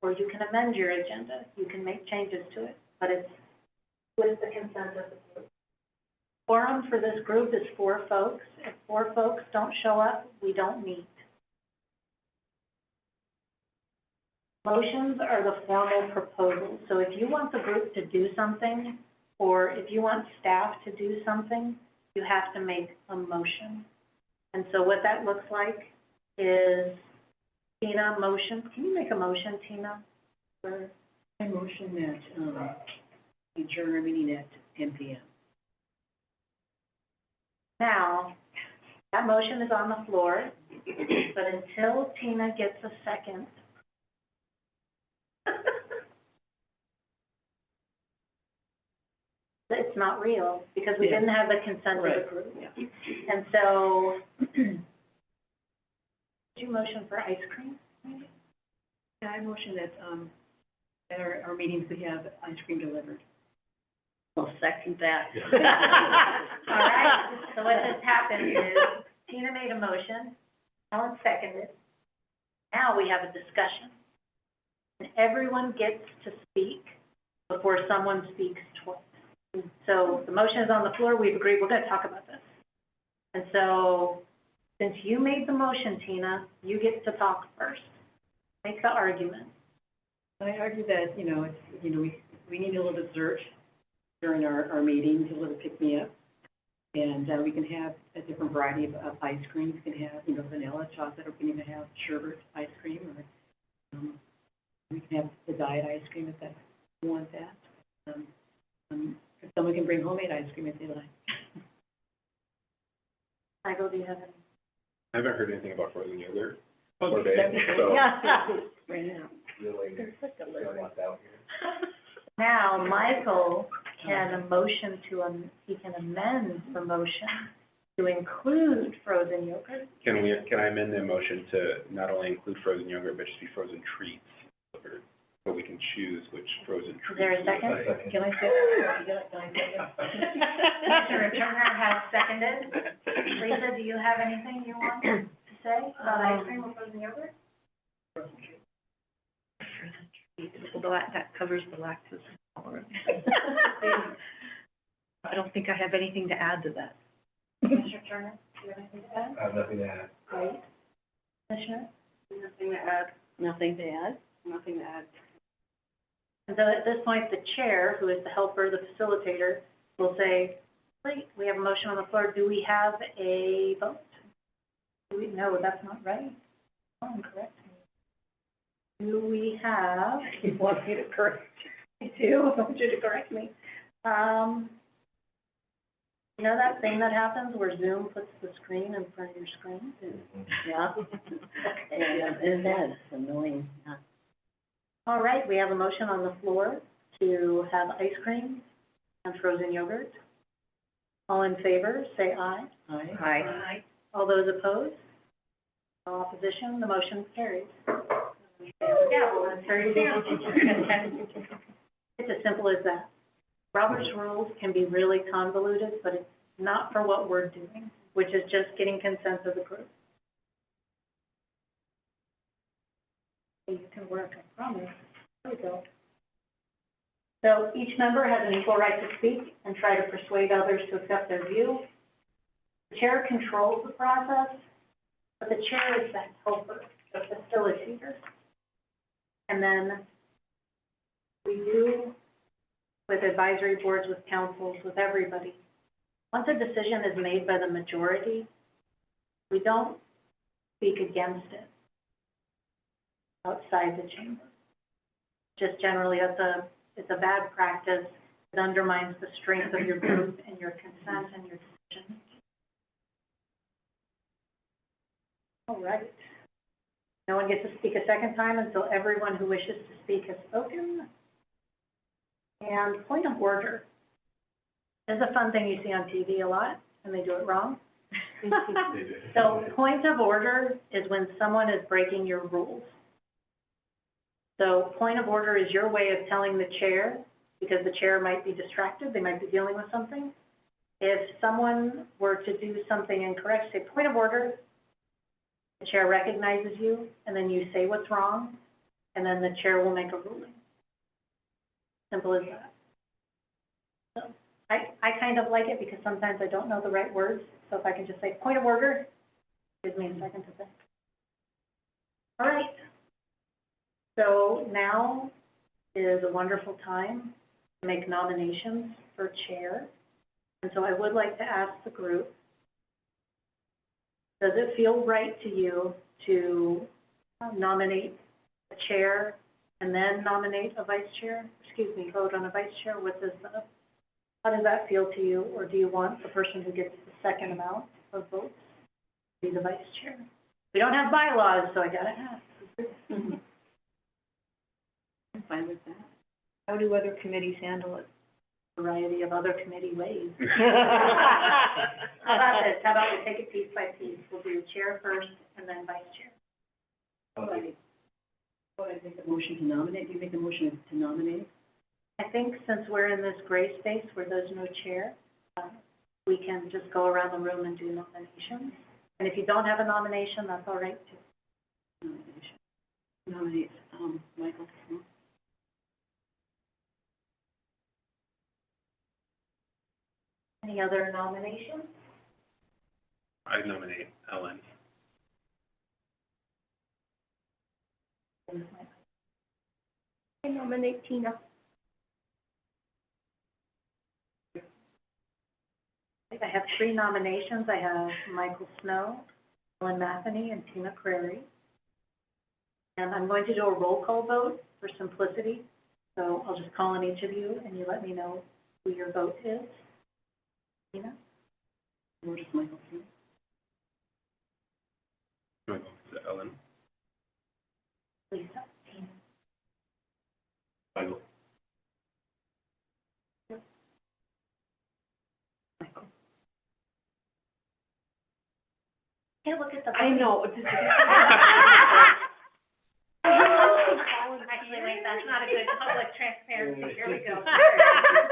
Or you can amend your agenda. You can make changes to it, but it's with the consent of the group. Quorum for this group is 4 folks. If 4 folks don't show up, we don't meet. Motions are the formal proposals. So if you want the group to do something, or if you want staff to do something, you have to make a motion. And so what that looks like is Tina motion. Can you make a motion, Tina? I motion that, we adjourn our meeting at 10 p.m. Now, that motion is on the floor, but until Tina gets a second, it's not real, because we didn't have the consent of the group. Yeah. And so, did you motion for ice cream? Yeah, I motion that, at our meetings, we have ice cream delivered. I'll second that. All right, so what just happened is Tina made a motion, Ellen seconded. Now we have a discussion. And everyone gets to speak before someone speaks twice. So the motion is on the floor, we've agreed, we're going to talk about this. And so, since you made the motion, Tina, you get to talk first. Make the argument. I argue that, we need a little dessert during our meetings, a little pick-me-up. And we can have a different variety of ice creams. We can have, vanilla, chocolate, or we can even have sherbet ice cream, or we can have the diet ice cream if you want that. If someone can bring homemade ice cream if they like. Michael, do you have any? I haven't heard anything about frozen yogurt Oh, or that'd be so. Right now. Really, There's such a little one. out here. Now, Michael can he can amend the motion to include frozen yogurt. Can I amend the motion to not only include frozen yogurt, but just be frozen treats delivered, so we can choose which frozen Is treats? there a second? Can I say that? Commissioner Turner has seconded. Lisa, do you have anything you want to say about ice cream or frozen that covers the lactose intolerant. I don't think I have anything to add to that. Commissioner Turner, do you have anything to add? I have nothing to add. Great. Commissioner? Nothing to add. Nothing to add? Nothing to add. And so at this point, the chair, who is the helper, the facilitator, will say, great, we have a motion on the floor. Do we have a vote? No, that's not right. Oh, correct me. Do we have? You want me to correct? I do. I want you to correct me. You know that thing that happens where Zoom puts the screen in front of your screen? Yeah. And that's annoying. All right, we have a motion on the floor to have ice cream and frozen yogurt. All in favor, say aye. Aye. Aye. All those opposed? No opposition, the motion carries. Yeah, well, it's very It's as simple as that. Robert's rules can be really convoluted, but it's not for what we're doing, which is just getting consent of the group. You can work, I promise. There we go. So each member has an equal right to speak and try to persuade others to accept their view. The chair controls the process, but the chair is the helper, the facilitator. And then we do with advisory boards, with councils, with everybody. Once a decision is made by the majority, we don't speak against it outside the chamber. Just generally, it's a bad practice. It undermines the strength of your group and your consent and your decision. All right. No one gets to speak a second time until everyone who wishes to speak has spoken. And point of order. There's a fun thing you see on TV a lot, and they do it wrong. So point of order is when someone is breaking your rules. So point of order is your way of telling the chair, because the chair might be distracted, they might be dealing with something. If someone were to do something incorrect, say point of order, the chair recognizes you, and then you say what's wrong, and then the chair will make a ruling. Simple as that. So I kind of like it because sometimes I don't know the right words, so if I can just say point of order, it gives me a second to think. All right. So now is a wonderful time to make nominations for chair. And so I would like to ask the group, does it feel right to you to nominate a chair and then nominate a vice chair? Excuse me, vote on a vice chair? How does that feel to you? Or do you want the person who gets the second amount of votes to be the vice chair? We don't have bylaws, so I gotta ask. I'm fine with that. How do other committees handle it? Variety of other committee ways. How about this? How about we take it piece by piece? We'll do chair first and then vice chair. Okay. So I make a motion to nominate. Do you make a motion to nominate? I think since we're in this gray space where there's no chair, we can just go around the room and do nominations. And if you don't have a nomination, that's all right too. Nominate, Michael. Any other nominations? I nominate Ellen. I nominate Tina. I have 3 nominations. I have Michael Snow, Ellen Matheny, and Tina Crary. And I'm going to do a roll call vote for simplicity. So I'll just call on each of you, and you let me know who your vote is. Tina? Or just Michael Smith? Do I go to Ellen? Lisa? Tina? Michael? Michael? Can't look at the. I know. Actually, wait, that's not a good public transparency. Here we go.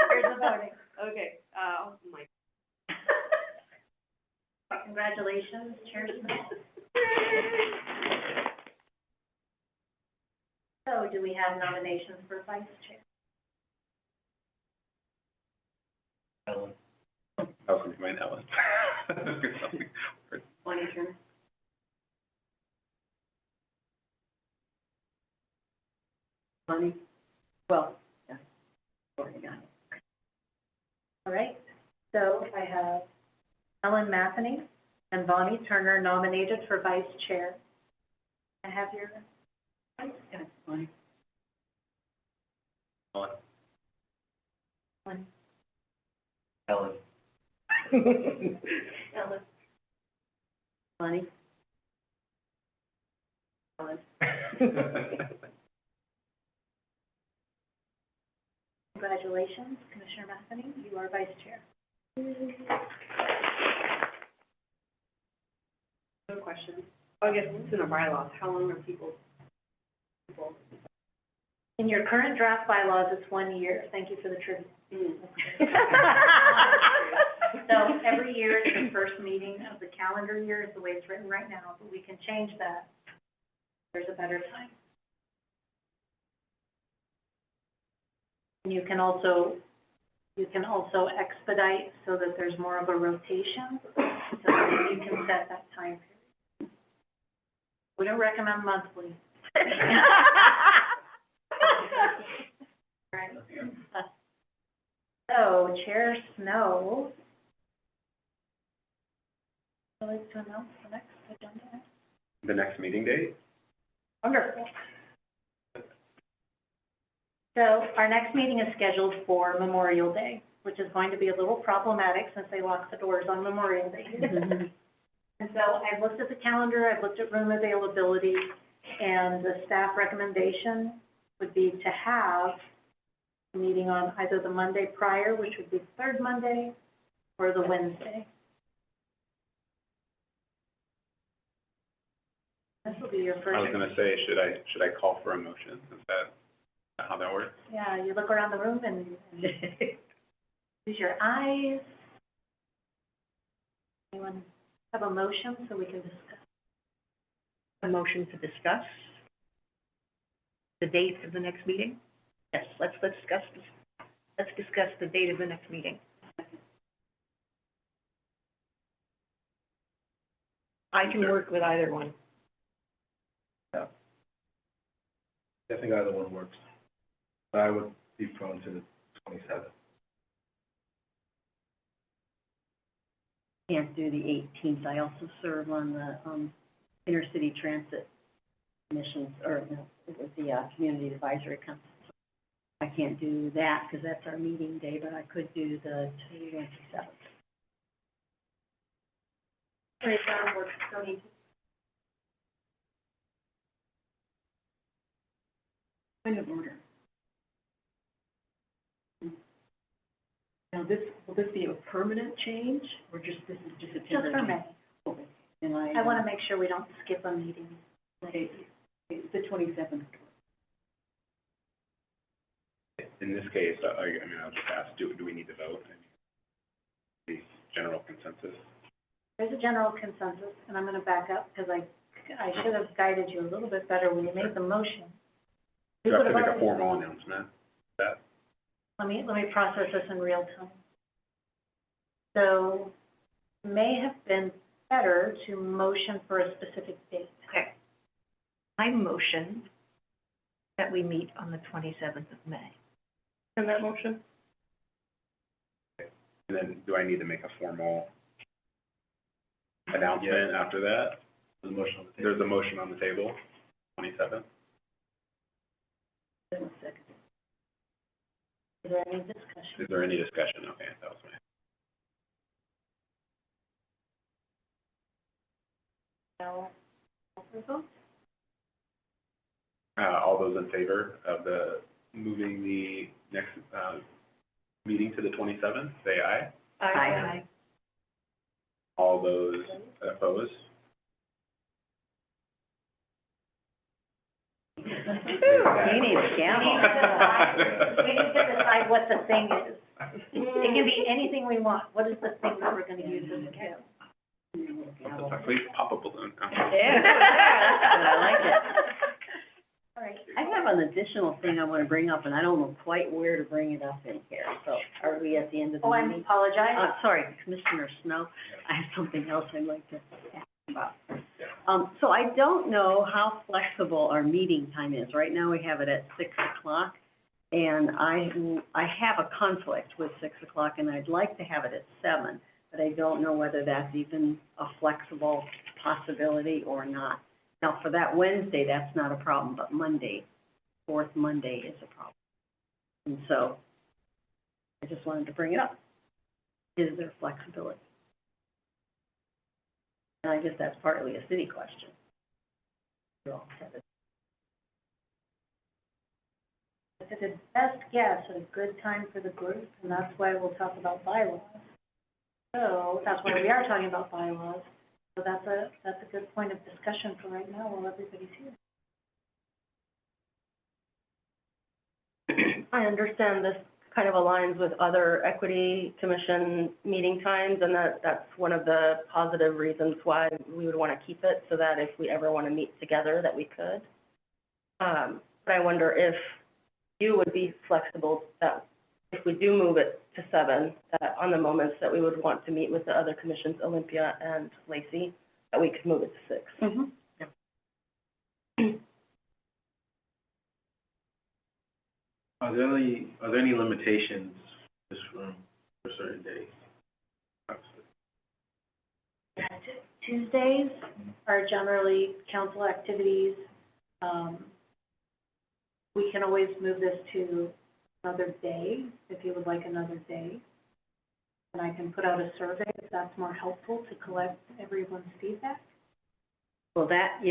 Here's the voting. Okay, Mike. Congratulations, Chair Smith. So So do we have nominations for vice chair? Ellen. I was going to mind Ellen. Bonnie Turner. Bonnie, well, yeah, already got it. All right, so I have Ellen Matheny and Bonnie Turner nominated for vice chair. I have your, Yeah, Bonnie. Ellen. Ellen. Ellen. Bonnie. Ellen. Congratulations, Commissioner Matheny, you are vice chair. No question. I guess it's in our bylaws. How long are people? In your current draft bylaws, it's 1 year. Thank you for the trivia. So every year is the first meeting of the calendar year is the way it's written right now, but we can change that. There's a better time. And you can also expedite so that there's more of a rotation, so that you can set that time period. We don't recommend monthly. Right. So, Chair Snow, would you like to announce the next agenda item? The next meeting date? Wonderful. So our next meeting is scheduled for Memorial Day, which is going to be a little problematic since they lock the doors on Memorial Day. And so I've looked at the calendar, I've looked at room availability, and the staff recommendation would be to have a meeting on either the Monday prior, which would be the third Monday, or the Wednesday. This will be your first. I was going to say, should I call for a motion? Is that how that works? Yeah, you look around the room and use your eyes. Anyone have a motion so we can discuss? A motion to discuss the date of the next meeting? Yes, let's discuss the date of the next meeting. I can work with either one. I think either one works. But I would be prone to the 27th. Can't do the 18th. I also serve on the, intercity transit commissions, or, no, it was the, community advisory council. I can't do that because that's our meeting day, but I could do the 27th. Point of order. Now, will this be a permanent change, or this is just a Just temporary? for me. Okay. And I want to make sure we don't skip a meeting. Okay, it's the 27th. In this case, I'll just ask, do we need to vote? The general consensus? There's a general consensus, and I'm going to back up because I should have guided you a little bit better when you made the motion. Do I have to make a formal announcement? Let me process this in real time. So, may have been better to motion for a specific date. Okay. I motion that we meet on the 27th of May. And that motion? And then, do I need to make a formal announcement after that? There's a motion on the table. There's a motion on the table, 27th. Second. Is there any discussion? Is there any discussion? Okay, that was my. No. Vote? All those in favor of moving the next, meeting to the 27th, say aye. Aye. All those opposed? You need a gavel. We need to decide what the thing is. It can be anything we want. What is the thing that we're going to use as a gavel? Please pop a balloon. Yeah, I like it. All right, I have an additional thing I want to bring up, and I don't know quite where to bring it up in here, so are we at the end of the Oh, I meeting? apologize. Sorry, Commissioner Snow, I have something else I'd like to ask about. So I don't know how flexible our meeting time is. Right now, we have it at 6 o'clock, and I have a conflict with 6 o'clock, and I'd like to have it at 7, but I don't know whether that's even a flexible possibility or not. Now, for that Wednesday, that's not a problem, but Monday, fourth Monday is a problem. And so I just wanted to bring it up. Is there flexibility? And I guess that's partly a city question. You all have it. It's a best guess, a good time for the group, and that's why we'll talk about bylaws. So that's why we are talking about bylaws. So that's a good point of discussion for right now while everybody's here. I understand this kind of aligns with other equity commission meeting times, and that's one of the positive reasons why we would want to keep it, so that if we ever want to meet together, that we could. But I wonder if you would be flexible, that if we do move it to 7, that on the moments that we would want to meet with the other commissions, Olympia and Lacey, that we could move it to 6. Mm-hmm. Are there any limitations in this room for certain days? Tuesdays are generally council activities. We can always move this to another day, if you would like another day. And I can put out a survey if that's more helpful to collect everyone's feedback. Well, that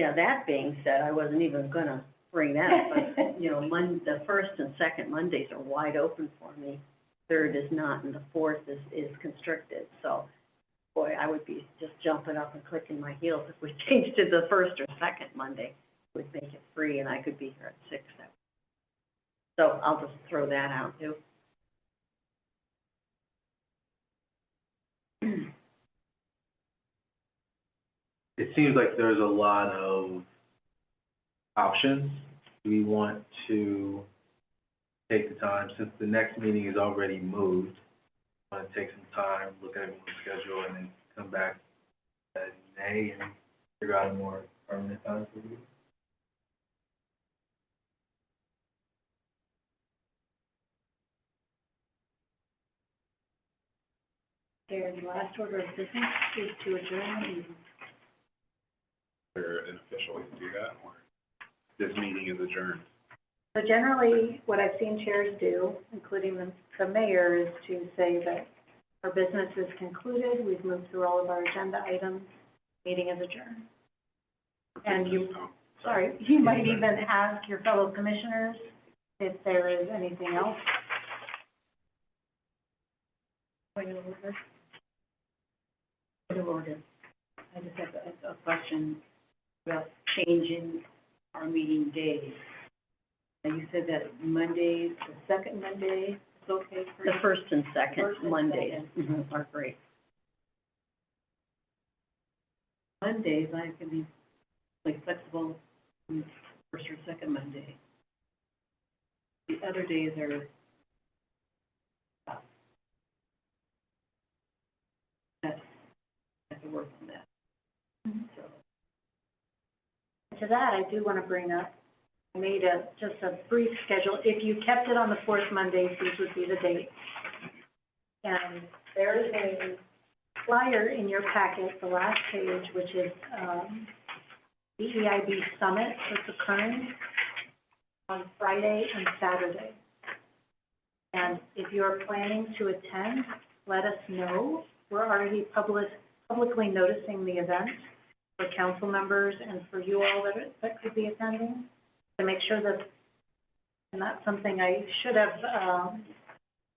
being said, I wasn't even gonna bring that up, but, you know, the first and second Mondays are wide open for me. Third is not, and the fourth is constricted, so, boy, I would be just jumping up and clicking my heels if we changed to the first or second Monday. It would make it free, and I could be here at 6. So I'll just throw that out, too. It seems like there's a lot of options. Do we want to take the time, since the next meeting is already moved, want to take some time, look at everyone's schedule, and then come back in May and figure out a more permanent time for you? Their last order of business is to adjourn the meeting. Is there an official way to do that, or this meeting is adjourned? So generally, what I've seen chairs do, including the mayor, is to say that our business is concluded, we've moved through all of our agenda items, meeting is adjourned. And you, you might even ask your fellow commissioners if there is anything else. Point of order. Point of order. I just have a question about changing our meeting days. And you said that Mondays, the second Monday is okay for you? The first and second First and Mondays second. are great. Mondays, I can be like flexible on the first or second Monday. The other days are that's, I have to work on that. So, To that, I do want to bring up, I made just a brief schedule. If you kept it on the fourth Mondays, these would be the dates. And there is a flyer in your packet, the last page, which is the EIB Summit that's occurring on Friday and Saturday. And if you're planning to attend, let us know. We're already publicly noticing the event for council members and for you all that could be attending, to make sure that, and that's something I should have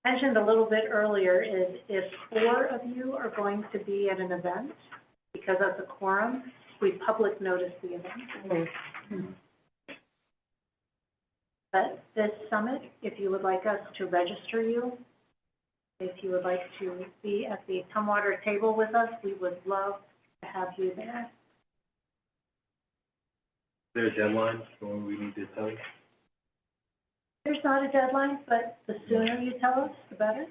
mentioned a little bit earlier, is if 4 of you are going to be at an event, because that's a quorum, we public notice the event. But this summit, if you would like us to register you, if you would like to be at the Tumwater table with us, we would love to have you there. Is there a deadline for when we need to tell you? There's not a deadline, but the sooner you tell us, the better.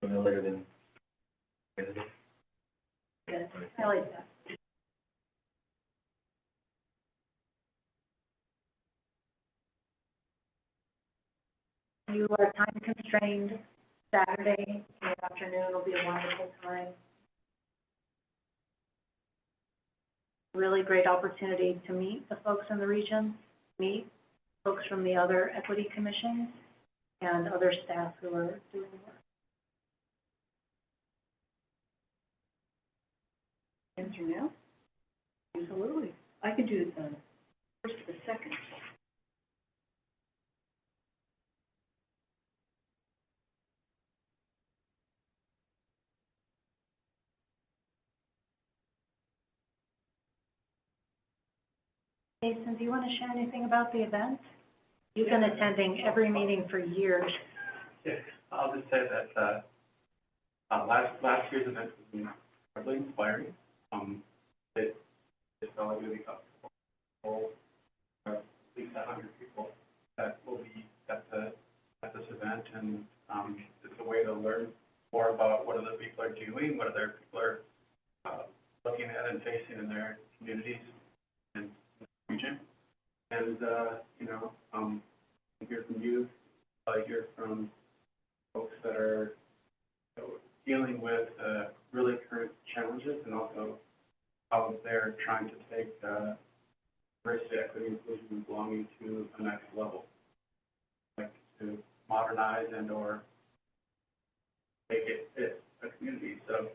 No later than. Yes, I like that. You are time constrained. Saturday in the afternoon will be a wonderful time. Really great opportunity to meet the folks in the region, meet folks from the other equity commissions and other staff who are doing work. Answer now? Absolutely. I can do the first or the second. Jason, do you want to share anything about the event? You've been attending every meeting for years. Yeah, I'll just say that, last year's event was incredibly inspiring. It felt like really got at least 100 people that will be at this event, and, it's a way to learn more about what other people are doing, what other people are, looking at and facing in their communities and region. And, hear from you, hear from folks that are dealing with really current challenges, and also how they're trying to take diversity, equity, inclusion, and belonging to the next level, like to modernize and or make it a community. So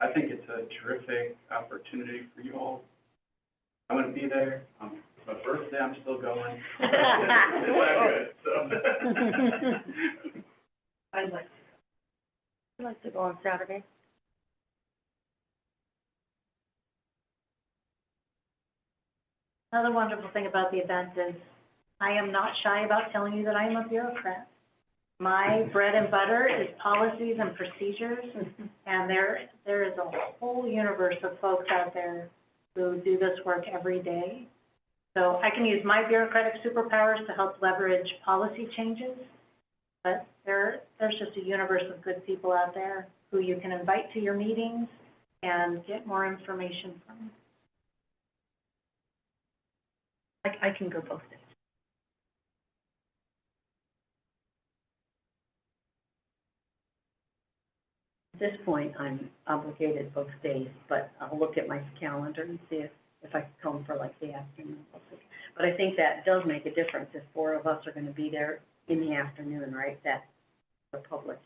I think it's a terrific opportunity for you all. I'm going to be there. It's my birthday. I'm still going. I'd like to go on Saturday. Another wonderful thing about the event is I am not shy about telling you that I am a bureaucrat. My bread and butter is policies and procedures, and there is a whole universe of folks out there who do this work every day. So I can use my bureaucratic superpowers to help leverage policy changes, but there's just a universe of good people out there who you can invite to your meetings and get more information from. I can go both days. At this point, I'm obligated both days, but I'll look at my calendar and see if I can come for like the afternoon. But I think that does make a difference if 4 of us are going to be there in the afternoon, right? That's a public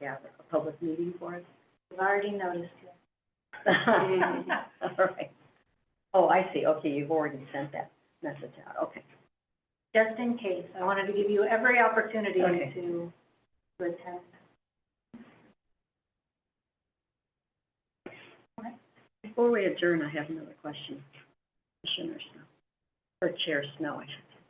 meeting for us. I've already noticed it. All right. Oh, I see. Okay, you've already sent that message out. Okay. Just in case, I wanted to give you every opportunity Okay. to attend. Before we adjourn, I have another question. Commissioner Snow, or Chair Snow, I should say.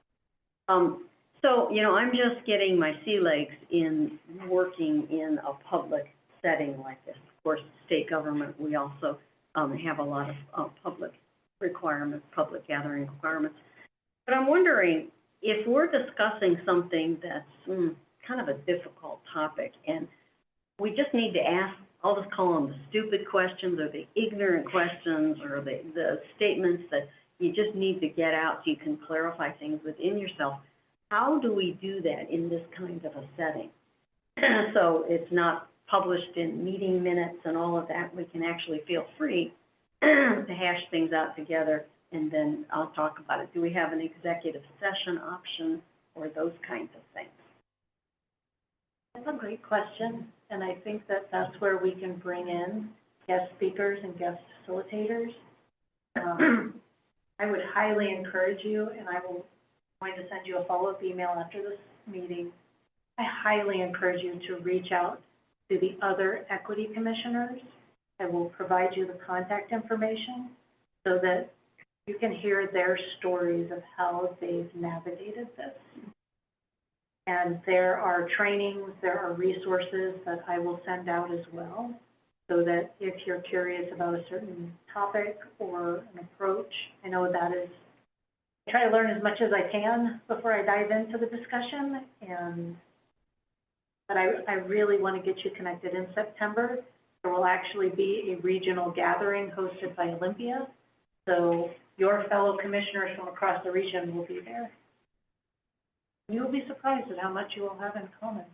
So, I'm just getting my sea legs in working in a public setting like this. Of course, state government, we also have a lot of public requirements, public gathering requirements. But I'm wondering if we're discussing something that's kind of a difficult topic, and we just need to ask, I'll just call them the stupid questions or the ignorant questions or the statements that you just need to get out so you can clarify things within yourself. How do we do that in this kind of a setting? So it's not published in meeting minutes and all of that. We can actually feel free to hash things out together, and then I'll talk about it. Do we have an executive session option or those kinds of things? That's a great question, and I think that that's where we can bring in guest speakers and guest facilitators. I would highly encourage you, and I'm going to send you a follow-up email after this meeting. I highly encourage you to reach out to the other equity commissioners. I will provide you the contact information so that you can hear their stories of how they've navigated this. And there are trainings, there are resources that I will send out as well, so that if you're curious about a certain topic or an approach, I know that is I try to learn as much as I can before I dive into the discussion, but I really want to get you connected in September. There will actually be a regional gathering hosted by Olympia, so your fellow commissioners from across the region will be there. You will be surprised at how much you will have in common.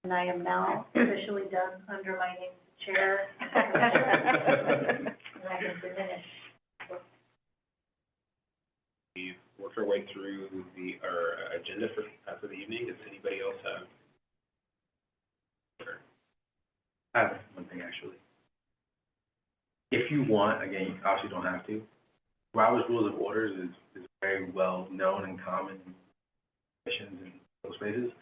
And I am now officially done undermining the chair. And I can diminish. We've worked our way through our agenda for the evening. Does anybody else have? I have one thing, actually. If you want, again, you obviously don't have to, Robert's Rules of Orders is very well known and common in missions and those spaces.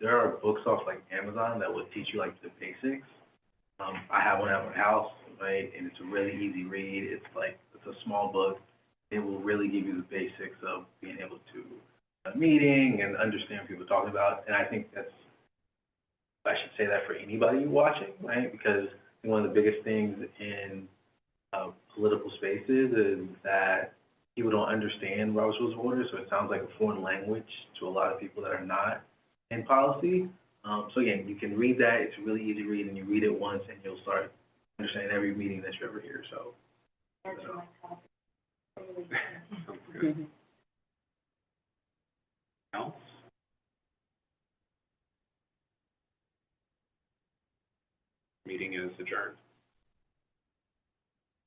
There are books off like Amazon that will teach you like the basics. I have one at my house, right, and it's a really easy read. It's a small book. It will really give you the basics of being able to a meeting and understand what people are talking about. And I think I should say that for anybody watching, right? Because one of the biggest things in political spaces is that people don't understand Robert's Rules of Order, so it sounds like a foreign language to a lot of people that are not in policy. So again, you can read that. It's really easy to read, and you read it once, and you'll start understanding every meeting that you ever hear. So. Answer my topic. Sounds good. Else? Meeting is adjourned.